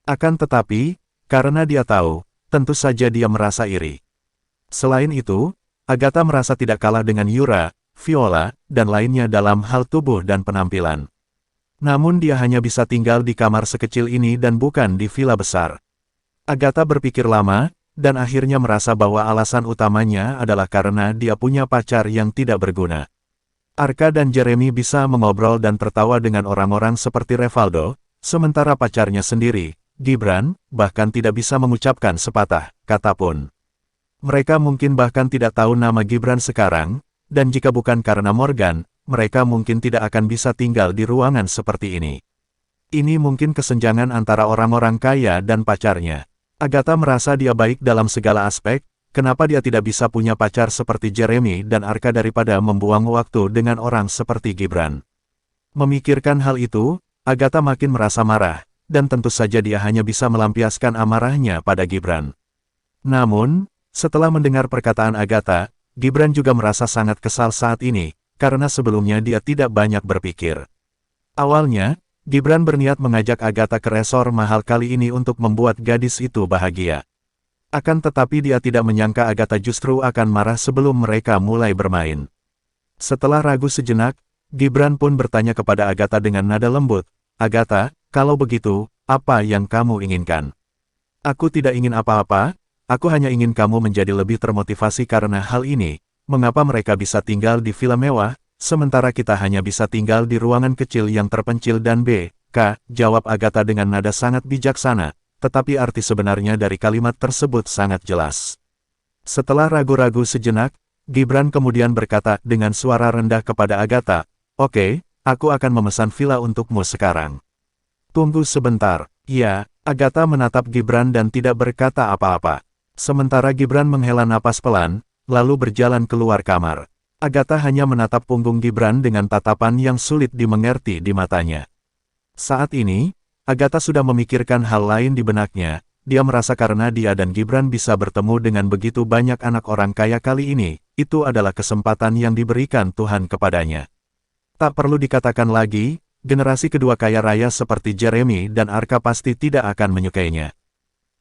Akan tetapi, karena dia tahu, tentu saja dia merasa iri. Selain itu, Agatha merasa tidak kalah dengan Yura, Viola, dan lainnya dalam hal tubuh dan penampilan. Namun dia hanya bisa tinggal di kamar sekecil ini dan bukan di villa besar. Agatha berpikir lama, dan akhirnya merasa bahwa alasan utamanya adalah karena dia punya pacar yang tidak berguna. Arka dan Jeremy bisa mengobrol dan tertawa dengan orang-orang seperti Revaldo, sementara pacarnya sendiri, Gibran, bahkan tidak bisa mengucapkan sepatah kata pun. Mereka mungkin bahkan tidak tahu nama Gibran sekarang, dan jika bukan karena Morgan, mereka mungkin tidak akan bisa tinggal di ruangan seperti ini. Ini mungkin kesenjangan antara orang-orang kaya dan pacarnya. Agatha merasa dia baik dalam segala aspek, kenapa dia tidak bisa punya pacar seperti Jeremy dan Arka daripada membuang waktu dengan orang seperti Gibran. Memikirkan hal itu, Agatha makin merasa marah, dan tentu saja dia hanya bisa melampiaskan amarahnya pada Gibran. Namun, setelah mendengar perkataan Agatha, Gibran juga merasa sangat kesal saat ini, karena sebelumnya dia tidak banyak berpikir. Awalnya, Gibran berniat mengajak Agatha ke resor mahal kali ini untuk membuat gadis itu bahagia. Akan tetapi dia tidak menyangka Agatha justru akan marah sebelum mereka mulai bermain. Setelah ragu sejenak, Gibran pun bertanya kepada Agatha dengan nada lembut, "Agatha, kalau begitu, apa yang kamu inginkan?" "Aku tidak ingin apa-apa, aku hanya ingin kamu menjadi lebih termotivasi karena hal ini. Mengapa mereka bisa tinggal di villa mewah, sementara kita hanya bisa tinggal di ruangan kecil yang terpencil dan jawab Agatha dengan nada sangat bijaksana, tetapi arti sebenarnya dari kalimat tersebut sangat jelas. Setelah ragu-ragu sejenak, Gibran kemudian berkata dengan suara rendah kepada Agatha, "Oke, aku akan memesan villa untukmu sekarang." "Tunggu sebentar." Ya, Agatha menatap Gibran dan tidak berkata apa-apa. Sementara Gibran menghela napas pelan, lalu berjalan keluar kamar. Agatha hanya menatap punggung Gibran dengan tatapan yang sulit dimengerti di matanya. Saat ini, Agatha sudah memikirkan hal lain di benaknya. Dia merasa karena dia dan Gibran bisa bertemu dengan begitu banyak anak orang kaya kali ini, itu adalah kesempatan yang diberikan Tuhan kepadanya. Tak perlu dikatakan lagi, generasi kedua kaya raya seperti Jeremy dan Arka pasti tidak akan menyukainya.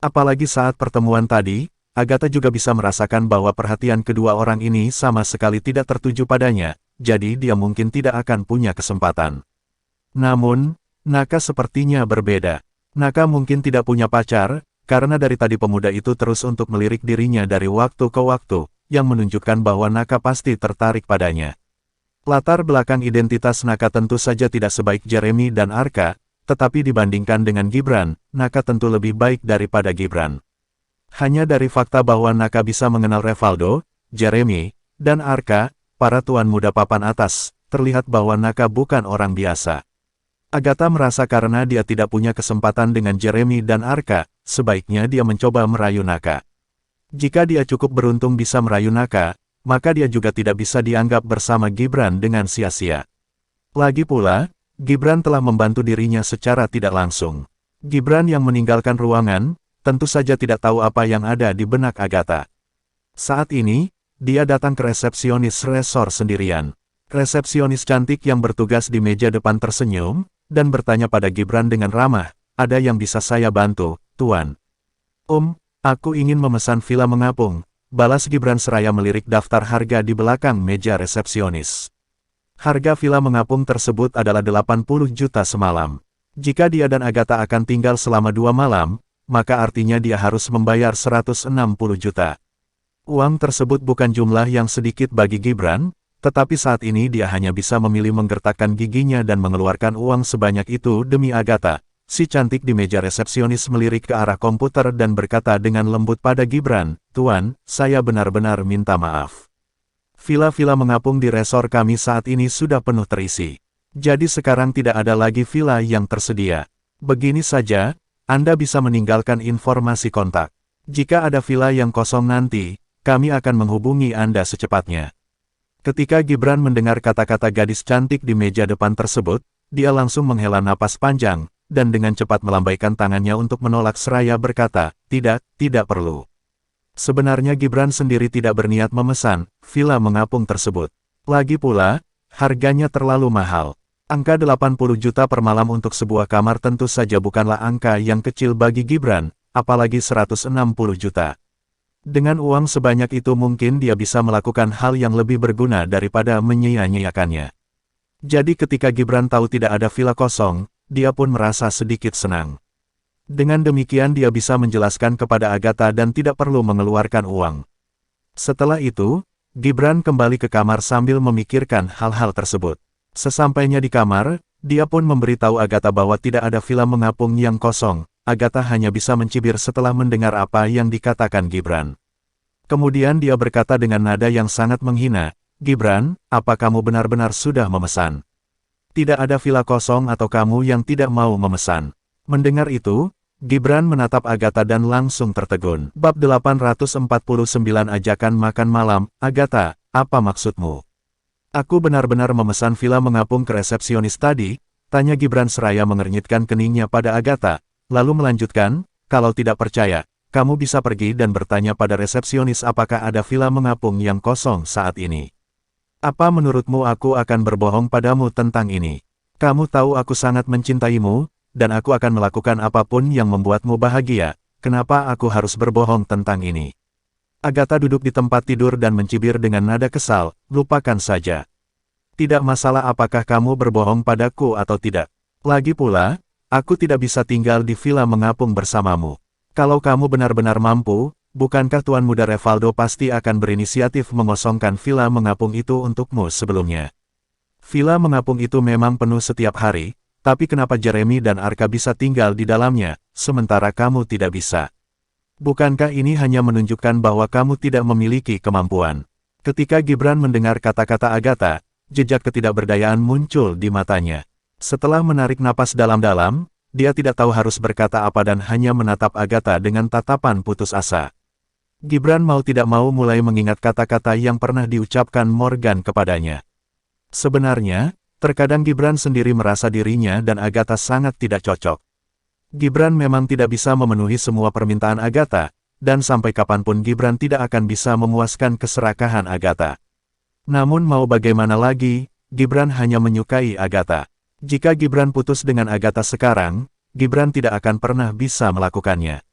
Apalagi saat pertemuan tadi, Agatha juga bisa merasakan bahwa perhatian kedua orang ini sama sekali tidak tertuju padanya, jadi dia mungkin tidak akan punya kesempatan. Namun, Naka sepertinya berbeda. Naka mungkin tidak punya pacar, karena dari tadi pemuda itu terus untuk melirik dirinya dari waktu ke waktu, yang menunjukkan bahwa Naka pasti tertarik padanya. Latar belakang identitas Naka tentu saja tidak sebaik Jeremy dan Arka, tetapi dibandingkan dengan Gibran, Naka tentu lebih baik daripada Gibran. Hanya dari fakta bahwa Naka bisa mengenal Revaldo, Jeremy, dan Arka, para tuan muda papan atas, terlihat bahwa Naka bukan orang biasa. Agatha merasa karena dia tidak punya kesempatan dengan Jeremy dan Arka, sebaiknya dia mencoba merayu Naka. Jika dia cukup beruntung bisa merayu Naka, maka dia juga tidak bisa dianggap bersama Gibran dengan sia-sia. Lagi pula, Gibran telah membantu dirinya secara tidak langsung. Gibran yang meninggalkan ruangan, tentu saja tidak tahu apa yang ada di benak Agatha. Saat ini, dia datang ke resepsionis resor sendirian. Resepsionis cantik yang bertugas di meja depan tersenyum, dan bertanya pada Gibran dengan ramah, "Ada yang bisa saya bantu, Tuan?" Aku ingin memesan villa mengapung," balas Gibran seraya melirik daftar harga di belakang meja resepsionis. Harga villa mengapung tersebut adalah 80 juta semalam. Jika dia dan Agatha akan tinggal selama 2 malam, maka artinya dia harus membayar 160 juta. Uang tersebut bukan jumlah yang sedikit bagi Gibran, tetapi saat ini dia hanya bisa memilih menggertakkan giginya dan mengeluarkan uang sebanyak itu demi Agatha. Si cantik di meja resepsionis melirik ke arah komputer dan berkata dengan lembut pada Gibran, "Tuan, saya benar-benar minta maaf. Villa-villa mengapung di resor kami saat ini sudah penuh terisi. Jadi sekarang tidak ada lagi villa yang tersedia. Begini saja, Anda bisa meninggalkan informasi kontak. Jika ada villa yang kosong nanti, kami akan menghubungi Anda secepatnya." Ketika Gibran mendengar kata-kata gadis cantik di meja depan tersebut, dia langsung menghela napas panjang, dan dengan cepat melambaikan tangannya untuk menolak seraya berkata, tidak perlu." Sebenarnya Gibran sendiri tidak berniat memesan villa mengapung tersebut. Lagi pula, harganya terlalu mahal. Angka 80 juta per malam untuk sebuah kamar tentu saja bukanlah angka yang kecil bagi Gibran, apalagi 160 juta. Dengan uang sebanyak itu mungkin dia bisa melakukan hal yang lebih berguna daripada menyia-nyiakannya. Jadi ketika Gibran tahu tidak ada villa kosong, dia pun merasa sedikit senang. Dengan demikian dia bisa menjelaskan kepada Agatha dan tidak perlu mengeluarkan uang. Setelah itu, Gibran kembali ke kamar sambil memikirkan hal-hal tersebut. Sesampainya di kamar, dia pun memberitahu Agatha bahwa tidak ada villa mengapung yang kosong. Agatha hanya bisa mencibir setelah mendengar apa yang dikatakan Gibran. Kemudian dia berkata dengan nada yang sangat menghina, "Gibran, apa kamu benar-benar sudah memesan?" Tidak ada villa kosong atau kamu yang tidak mau memesan. Mendengar itu, Gibran menatap Agatha dan langsung tertegun. Bab 849 Ajakan Makan Malam. Agatha, apa maksudmu? Aku benar-benar memesan villa mengapung ke resepsionis tadi, tanya Gibran seraya mengernyitkan keningnya pada Agatha, lalu melanjutkan, kalau tidak percaya, kamu bisa pergi dan bertanya pada resepsionis apakah ada villa mengapung yang kosong saat ini. Apa menurutmu aku akan berbohong padamu tentang ini? Kamu tahu aku sangat mencintaimu, dan aku akan melakukan apapun yang membuatmu bahagia, kenapa aku harus berbohong tentang ini? Agatha duduk di tempat tidur dan mencibir dengan nada kesal, lupakan saja. Tidak masalah apakah kamu berbohong padaku atau tidak. Lagi pula, aku tidak bisa tinggal di villa mengapung bersamamu. Kalau kamu benar-benar mampu, bukankah Tuan Muda Revaldo pasti akan berinisiatif mengosongkan villa mengapung itu untukmu sebelumnya? Villa mengapung itu memang penuh setiap hari, tapi kenapa Jeremy dan Arka bisa tinggal di dalamnya, sementara kamu tidak bisa? Bukankah ini hanya menunjukkan bahwa kamu tidak memiliki kemampuan? Ketika Gibran mendengar kata-kata Agatha, jejak ketidakberdayaan muncul di matanya. Setelah menarik napas dalam-dalam, dia tidak tahu harus berkata apa dan hanya menatap Agatha dengan tatapan putus asa. Gibran mau tidak mau mulai mengingat kata-kata yang pernah diucapkan Morgan kepadanya. Sebenarnya, terkadang Gibran sendiri merasa dirinya dan Agatha sangat tidak cocok. Gibran memang tidak bisa memenuhi semua permintaan Agatha, dan sampai kapanpun Gibran tidak akan bisa memuaskan keserakahan Agatha. Namun mau bagaimana lagi, Gibran hanya menyukai Agatha. Jika Gibran putus dengan Agatha sekarang, Gibran tidak akan pernah bisa melakukannya.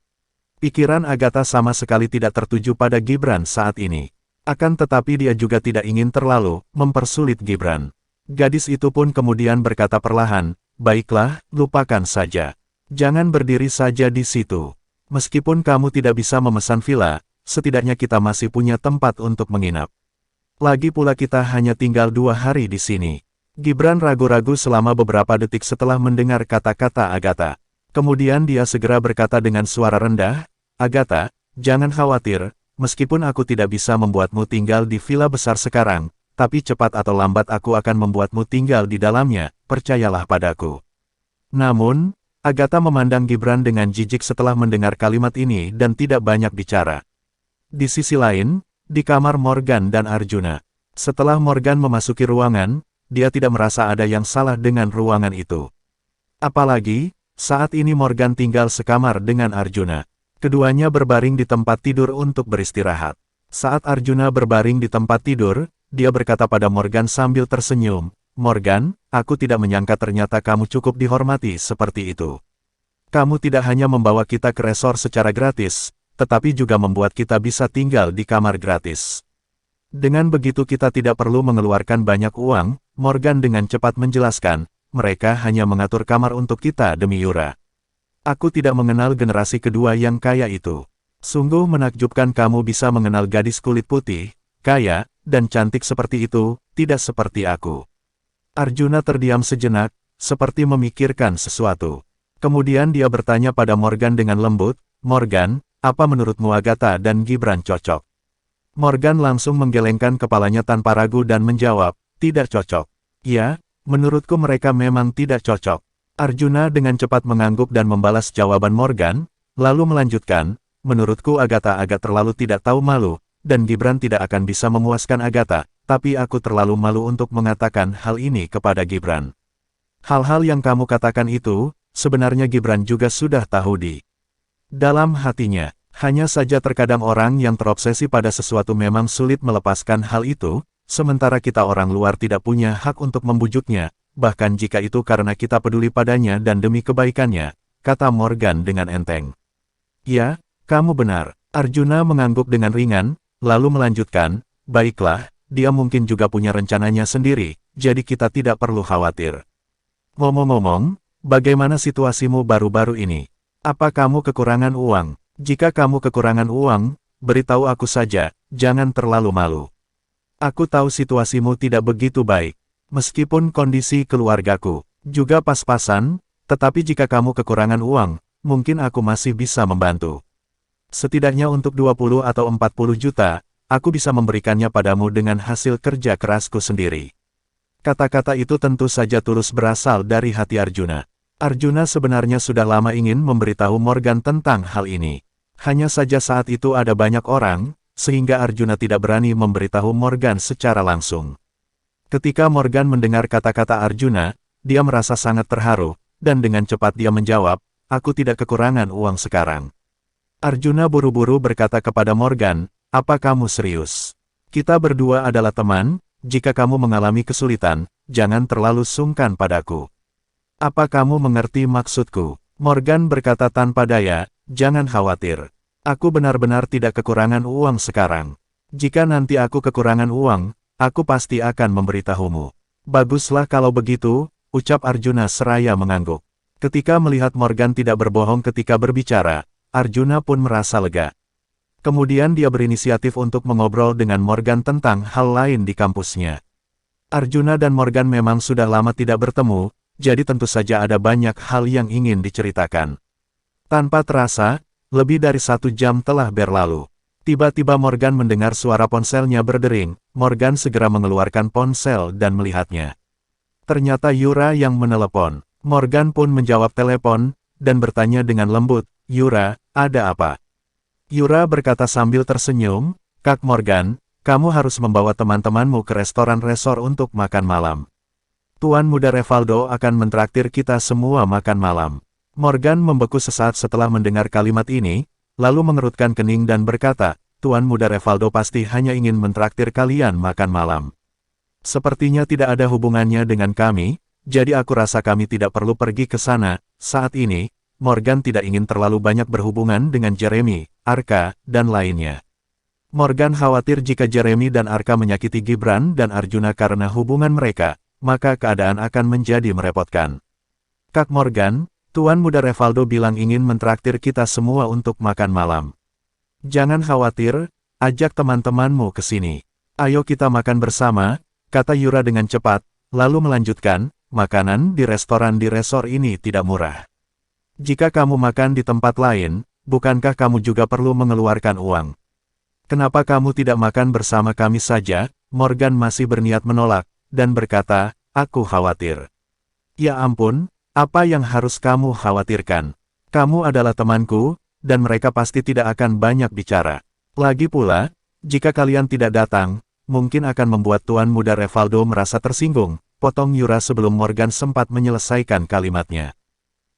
Pikiran Agatha sama sekali tidak tertuju pada Gibran saat ini. Akan tetapi dia juga tidak ingin terlalu mempersulit Gibran. Gadis itu pun kemudian berkata perlahan, baiklah, lupakan saja. Jangan berdiri saja di situ. Meskipun kamu tidak bisa memesan villa, setidaknya kita masih punya tempat untuk menginap. Lagi pula kita hanya tinggal 2 hari di sini. Gibran ragu-ragu selama beberapa detik setelah mendengar kata-kata Agatha. Kemudian dia segera berkata dengan suara rendah, Agatha, jangan khawatir, meskipun aku tidak bisa membuatmu tinggal di villa besar sekarang, tapi cepat atau lambat aku akan membuatmu tinggal di dalamnya, percayalah padaku. Namun, Agatha memandang Gibran dengan jijik setelah mendengar kalimat ini dan tidak banyak bicara. Di sisi lain, di kamar Morgan dan Arjuna. Setelah Morgan memasuki ruangan, dia tidak merasa ada yang salah dengan ruangan itu. Apalagi, saat ini Morgan tinggal sekamar dengan Arjuna. Keduanya berbaring di tempat tidur untuk beristirahat. Saat Arjuna berbaring di tempat tidur, dia berkata pada Morgan sambil tersenyum, Morgan, aku tidak menyangka ternyata kamu cukup dihormati seperti itu. Kamu tidak hanya membawa kita ke resor secara gratis, tetapi juga membuat kita bisa tinggal di kamar gratis. Dengan begitu kita tidak perlu mengeluarkan banyak uang, Morgan dengan cepat menjelaskan, mereka hanya mengatur kamar untuk kita demi Yura. Aku tidak mengenal generasi kedua yang kaya itu. Sungguh menakjubkan kamu bisa mengenal gadis kulit putih, kaya, dan cantik seperti itu, tidak seperti aku. Arjuna terdiam sejenak, seperti memikirkan sesuatu. Kemudian dia bertanya pada Morgan dengan lembut, Morgan, apa menurutmu Agatha dan Gibran cocok? Morgan langsung menggelengkan kepalanya tanpa ragu dan menjawab, tidak cocok. Ya, menurutku mereka memang tidak cocok. Arjuna dengan cepat mengangguk dan membalas jawaban Morgan, lalu melanjutkan, menurutku Agatha agak terlalu tidak tahu malu, dan Gibran tidak akan bisa memuaskan Agatha, tapi aku terlalu malu untuk mengatakan hal ini kepada Gibran. Hal-hal yang kamu katakan itu, sebenarnya Gibran juga sudah tahu di dalam hatinya. Hanya saja terkadang orang yang terobsesi pada sesuatu memang sulit melepaskan hal itu, sementara kita orang luar tidak punya hak untuk membujuknya, bahkan jika itu karena kita peduli padanya dan demi kebaikannya, kata Morgan dengan enteng. Ya, kamu benar. Arjuna mengangguk dengan ringan, lalu melanjutkan, baiklah, dia mungkin juga punya rencananya sendiri, jadi kita tidak perlu khawatir. Ngomong-ngomong, bagaimana situasimu baru-baru ini? Apa kamu kekurangan uang? Jika kamu kekurangan uang, beritahu aku saja, jangan terlalu malu. Aku tahu situasimu tidak begitu baik. Meskipun kondisi keluargaku juga pas-pasan, tetapi jika kamu kekurangan uang, mungkin aku masih bisa membantu. Setidaknya untuk 20 atau 40 juta, aku bisa memberikannya padamu dengan hasil kerja kerasku sendiri. Kata-kata itu tentu saja tulus berasal dari hati Arjuna. Arjuna sebenarnya sudah lama ingin memberitahu Morgan tentang hal ini. Hanya saja saat itu ada banyak orang, sehingga Arjuna tidak berani memberitahu Morgan secara langsung. Ketika Morgan mendengar kata-kata Arjuna, dia merasa sangat terharu, dan dengan cepat dia menjawab, "Aku tidak kekurangan uang sekarang." Arjuna buru-buru berkata kepada Morgan, "Apa kamu serius? Kita berdua adalah teman, jika kamu mengalami kesulitan, jangan terlalu sungkan padaku. Apa kamu mengerti maksudku?" Morgan berkata tanpa daya, "Jangan khawatir. Aku benar-benar tidak kekurangan uang sekarang. Jika nanti aku kekurangan uang, aku pasti akan memberitahumu." "Baguslah kalau begitu," ucap Arjuna seraya mengangguk. Ketika melihat Morgan tidak berbohong ketika berbicara, Arjuna pun merasa lega. Kemudian dia berinisiatif untuk mengobrol dengan Morgan tentang hal lain di kampusnya. Arjuna dan Morgan memang sudah lama tidak bertemu, jadi tentu saja ada banyak hal yang ingin diceritakan. Tanpa terasa, lebih dari 1 jam telah berlalu. Tiba-tiba Morgan mendengar suara ponselnya berdering. Morgan segera mengeluarkan ponsel dan melihatnya. Ternyata Yura yang menelepon. Morgan pun menjawab telepon, dan bertanya dengan lembut, "Yura, ada apa?" Yura berkata sambil tersenyum, "Kak Morgan, kamu harus membawa teman-temanmu ke restoran resor untuk makan malam. Tuan Muda Revaldo akan mentraktir kita semua makan malam." Morgan membeku sesaat setelah mendengar kalimat ini, lalu mengerutkan kening dan berkata, "Tuan Muda Revaldo pasti hanya ingin mentraktir kalian makan malam. Sepertinya tidak ada hubungannya dengan kami, jadi aku rasa kami tidak perlu pergi ke sana." Saat ini, Morgan tidak ingin terlalu banyak berhubungan dengan Jeremy, Arka, dan lainnya. Morgan khawatir jika Jeremy dan Arka menyakiti Gibran dan Arjuna karena hubungan mereka, maka keadaan akan menjadi merepotkan. "Kak Morgan, Tuan Muda Revaldo bilang ingin mentraktir kita semua untuk makan malam. Jangan khawatir, ajak teman-temanmu ke sini. Ayo kita makan bersama," kata Yura dengan cepat, lalu melanjutkan, "Makanan di restoran di resor ini tidak murah. Jika kamu makan di tempat lain, bukankah kamu juga perlu mengeluarkan uang? Kenapa kamu tidak makan bersama kami saja?" Morgan masih berniat menolak, dan berkata, "Aku khawatir." "Ya ampun, apa yang harus kamu khawatirkan? Kamu adalah temanku, dan mereka pasti tidak akan banyak bicara. Lagi pula, jika kalian tidak datang, mungkin akan membuat Tuan Muda Revaldo merasa tersinggung," potong Yura sebelum Morgan sempat menyelesaikan kalimatnya.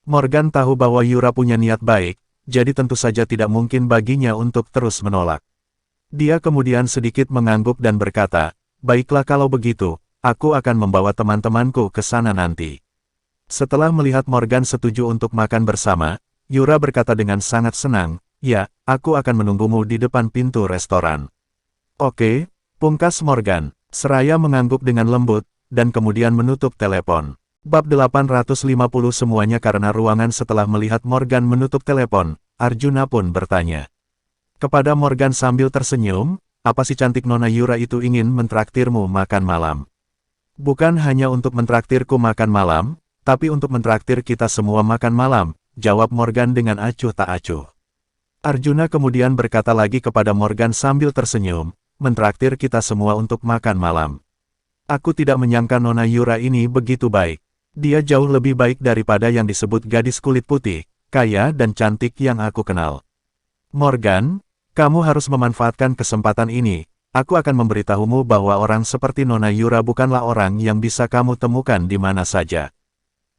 Morgan tahu bahwa Yura punya niat baik, jadi tentu saja tidak mungkin baginya untuk terus menolak. Dia kemudian sedikit mengangguk dan berkata, "Baiklah kalau begitu, aku akan membawa teman-temanku ke sana nanti." Setelah melihat Morgan setuju untuk makan bersama, Yura berkata dengan sangat senang, "Ya, aku akan menunggumu di depan pintu restoran." "Oke," pungkas Morgan, seraya mengangguk dengan lembut, dan kemudian menutup telepon. Bab 850 semuanya karena ruangan. Setelah melihat Morgan menutup telepon, Arjuna pun bertanya kepada Morgan sambil tersenyum, "Apa si cantik Nona Yura itu ingin mentraktirmu makan malam?" "Bukan hanya untuk mentraktirku makan malam, tapi untuk mentraktir kita semua makan malam," jawab Morgan dengan acuh tak acuh. Arjuna kemudian berkata lagi kepada Morgan sambil tersenyum, "Mentraktir kita semua untuk makan malam. Aku tidak menyangka Nona Yura ini begitu baik. Dia jauh lebih baik daripada yang disebut gadis kulit putih, kaya dan cantik yang aku kenal. Morgan, kamu harus memanfaatkan kesempatan ini. Aku akan memberitahumu bahwa orang seperti Nona Yura bukanlah orang yang bisa kamu temukan di mana saja.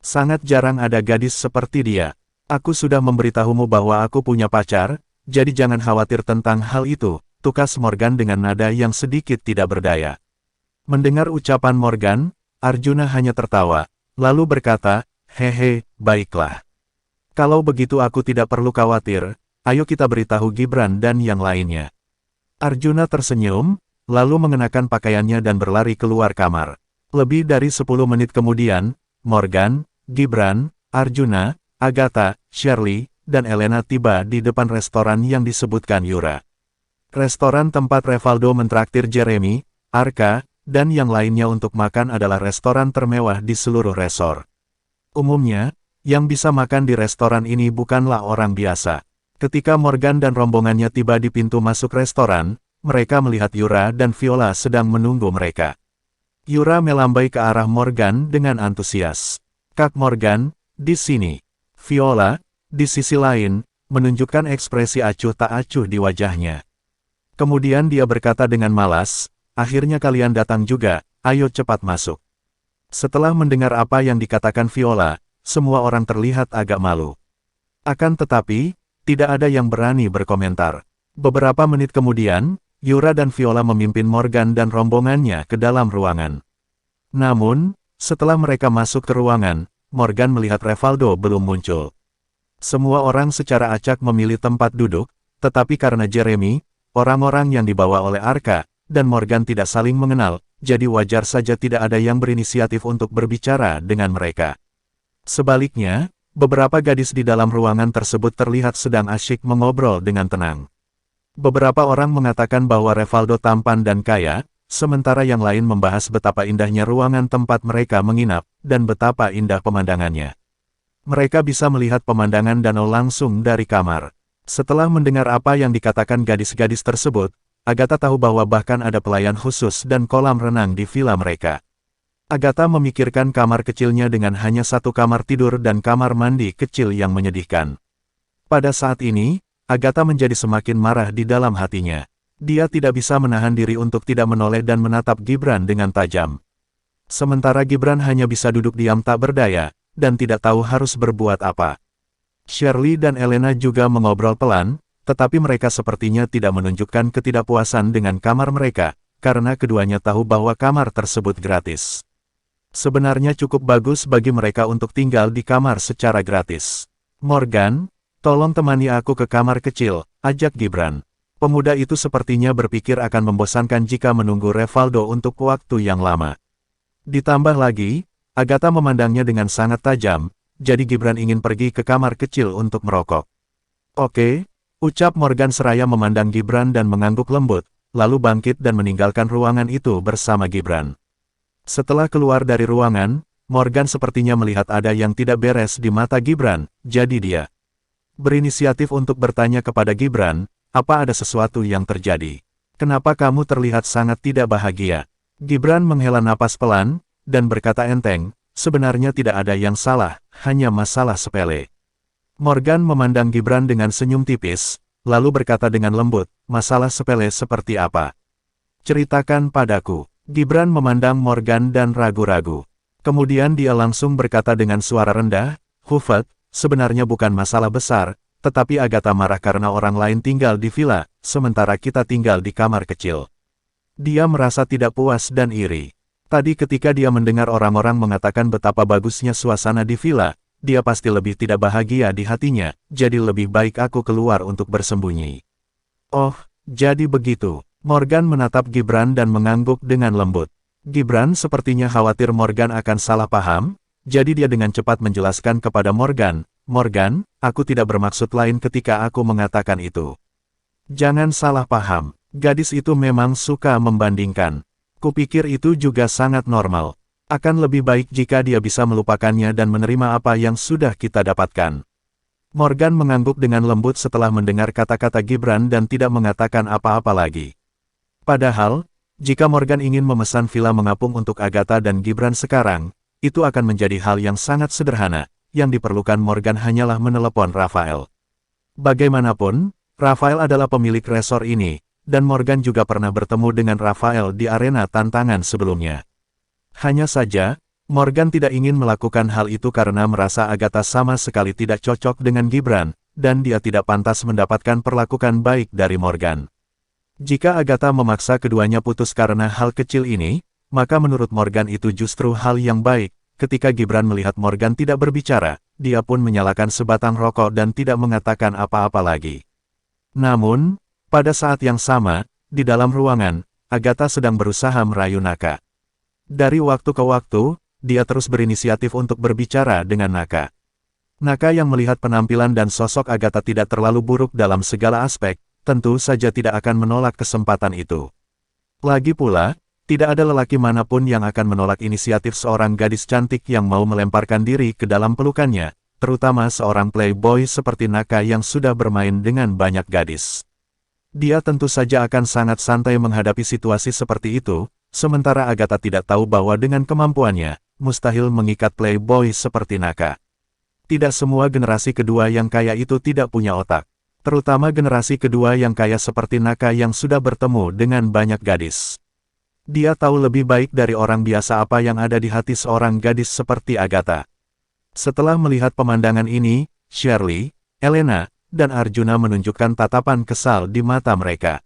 Sangat jarang ada gadis seperti dia. Aku sudah memberitahumu bahwa aku punya pacar, jadi jangan khawatir tentang hal itu," tukas Morgan dengan nada yang sedikit tidak berdaya. Mendengar ucapan Morgan, Arjuna hanya tertawa, lalu berkata, "Hehe, baiklah. Kalau begitu aku tidak perlu khawatir, ayo kita beritahu Gibran dan yang lainnya." Arjuna tersenyum, lalu mengenakan pakaiannya dan berlari keluar kamar. Lebih dari 10 menit kemudian, Morgan, Gibran, Arjuna, Agatha, Shirley, dan Elena tiba di depan restoran yang disebutkan Yura. Restoran tempat Revaldo mentraktir Jeremy, Arka, dan yang lainnya untuk makan adalah restoran termewah di seluruh resor. Umumnya, yang bisa makan di restoran ini bukanlah orang biasa. Ketika Morgan dan rombongannya tiba di pintu masuk restoran, mereka melihat Yura dan Viola sedang menunggu mereka. Yura melambai ke arah Morgan dengan antusias. Kak Morgan, di sini. Viola, di sisi lain, menunjukkan ekspresi acuh tak acuh di wajahnya. Kemudian dia berkata dengan malas, akhirnya kalian datang juga, ayo cepat masuk. Setelah mendengar apa yang dikatakan Viola, semua orang terlihat agak malu. Akan tetapi, tidak ada yang berani berkomentar. Beberapa menit kemudian, Yura dan Viola memimpin Morgan dan rombongannya ke dalam ruangan. Namun, setelah mereka masuk ke ruangan, Morgan melihat Revaldo belum muncul. Semua orang secara acak memilih tempat duduk, tetapi karena Jeremy, orang-orang yang dibawa oleh Arka, dan Morgan tidak saling mengenal, jadi wajar saja tidak ada yang berinisiatif untuk berbicara dengan mereka. Sebaliknya, beberapa gadis di dalam ruangan tersebut terlihat sedang asyik mengobrol dengan tenang. Beberapa orang mengatakan bahwa Revaldo tampan dan kaya, sementara yang lain membahas betapa indahnya ruangan tempat mereka menginap, dan betapa indah pemandangannya. Mereka bisa melihat pemandangan danau langsung dari kamar. Setelah mendengar apa yang dikatakan gadis-gadis tersebut, Agatha tahu bahwa bahkan ada pelayan khusus dan kolam renang di villa mereka. Agatha memikirkan kamar kecilnya dengan hanya satu kamar tidur dan kamar mandi kecil yang menyedihkan. Pada saat ini, Agatha menjadi semakin marah di dalam hatinya. Dia tidak bisa menahan diri untuk tidak menoleh dan menatap Gibran dengan tajam. Sementara Gibran hanya bisa duduk diam tak berdaya, dan tidak tahu harus berbuat apa. Shirley dan Elena juga mengobrol pelan, tetapi mereka sepertinya tidak menunjukkan ketidakpuasan dengan kamar mereka, karena keduanya tahu bahwa kamar tersebut gratis. Sebenarnya cukup bagus bagi mereka untuk tinggal di kamar secara gratis. Morgan, tolong temani aku ke kamar kecil, ajak Gibran. Pemuda itu sepertinya berpikir akan membosankan jika menunggu Revaldo untuk waktu yang lama. Ditambah lagi, Agatha memandangnya dengan sangat tajam, jadi Gibran ingin pergi ke kamar kecil untuk merokok. Oke, ucap Morgan seraya memandang Gibran dan mengangguk lembut, lalu bangkit dan meninggalkan ruangan itu bersama Gibran. Setelah keluar dari ruangan, Morgan sepertinya melihat ada yang tidak beres di mata Gibran, jadi dia berinisiatif untuk bertanya kepada Gibran, apa ada sesuatu yang terjadi? Kenapa kamu terlihat sangat tidak bahagia? Gibran menghela napas pelan, dan berkata enteng, sebenarnya tidak ada yang salah, hanya masalah sepele. Morgan memandang Gibran dengan senyum tipis, lalu berkata dengan lembut, masalah sepele seperti apa? Ceritakan padaku. Gibran memandang Morgan dan ragu-ragu. Kemudian dia langsung berkata dengan suara rendah, Hufat, sebenarnya bukan masalah besar, tetapi Agatha marah karena orang lain tinggal di villa, sementara kita tinggal di kamar kecil. Dia merasa tidak puas dan iri. Tadi ketika dia mendengar orang-orang mengatakan betapa bagusnya suasana di villa, dia pasti lebih tidak bahagia di hatinya, jadi lebih baik aku keluar untuk bersembunyi. Oh, jadi begitu. Morgan menatap Gibran dan mengangguk dengan lembut. Gibran sepertinya khawatir Morgan akan salah paham, jadi dia dengan cepat menjelaskan kepada Morgan, Morgan, aku tidak bermaksud lain ketika aku mengatakan itu. Jangan salah paham, gadis itu memang suka membandingkan. Kupikir itu juga sangat normal. Akan lebih baik jika dia bisa melupakannya dan menerima apa yang sudah kita dapatkan. Morgan mengangguk dengan lembut setelah mendengar kata-kata Gibran dan tidak mengatakan apa-apa lagi. Padahal, jika Morgan ingin memesan villa mengapung untuk Agatha dan Gibran sekarang, itu akan menjadi hal yang sangat sederhana, yang diperlukan Morgan hanyalah menelepon Rafael. Bagaimanapun, Rafael adalah pemilik resor ini, dan Morgan juga pernah bertemu dengan Rafael di arena tantangan sebelumnya. Hanya saja, Morgan tidak ingin melakukan hal itu karena merasa Agatha sama sekali tidak cocok dengan Gibran, dan dia tidak pantas mendapatkan perlakuan baik dari Morgan. Jika Agatha memaksa keduanya putus karena hal kecil ini, maka menurut Morgan itu justru hal yang baik. Ketika Gibran melihat Morgan tidak berbicara, dia pun menyalakan sebatang rokok dan tidak mengatakan apa-apa lagi. Namun, pada saat yang sama, di dalam ruangan, Agatha sedang berusaha merayu Naka. Dari waktu ke waktu, dia terus berinisiatif untuk berbicara dengan Naka. Naka yang melihat penampilan dan sosok Agatha tidak terlalu buruk dalam segala aspek, tentu saja tidak akan menolak kesempatan itu. Lagi pula, tidak ada lelaki manapun yang akan menolak inisiatif seorang gadis cantik yang mau melemparkan diri ke dalam pelukannya, terutama seorang playboy seperti Naka yang sudah bermain dengan banyak gadis. Dia tentu saja akan sangat santai menghadapi situasi seperti itu, sementara Agatha tidak tahu bahwa dengan kemampuannya, mustahil mengikat playboy seperti Naka. Tidak semua generasi kedua yang kaya itu tidak punya otak. Terutama generasi kedua yang kaya seperti Naka yang sudah bertemu dengan banyak gadis. Dia tahu lebih baik dari orang biasa apa yang ada di hati seorang gadis seperti Agatha. Setelah melihat pemandangan ini, Shirley, Elena, dan Arjuna menunjukkan tatapan kesal di mata mereka.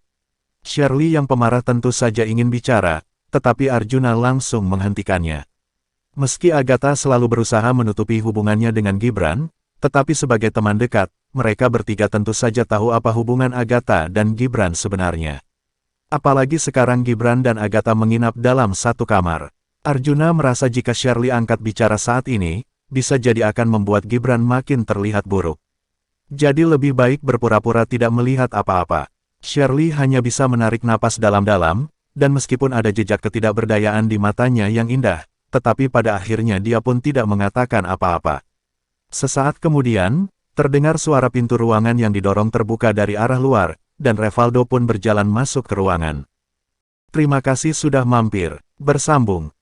Shirley yang pemarah tentu saja ingin bicara, tetapi Arjuna langsung menghentikannya. Meski Agatha selalu berusaha menutupi hubungannya dengan Gibran, tetapi sebagai teman dekat, mereka bertiga tentu saja tahu apa hubungan Agatha dan Gibran sebenarnya. Apalagi sekarang Gibran dan Agatha menginap dalam satu kamar. Arjuna merasa jika Shirley angkat bicara saat ini, bisa jadi akan membuat Gibran makin terlihat buruk. Jadi lebih baik berpura-pura tidak melihat apa-apa. Shirley hanya bisa menarik napas dalam-dalam, dan meskipun ada jejak ketidakberdayaan di matanya yang indah, tetapi pada akhirnya dia pun tidak mengatakan apa-apa. Sesaat kemudian, terdengar suara pintu ruangan yang didorong terbuka dari arah luar, dan Revaldo pun berjalan masuk ke ruangan. Terima kasih sudah mampir, bersambung.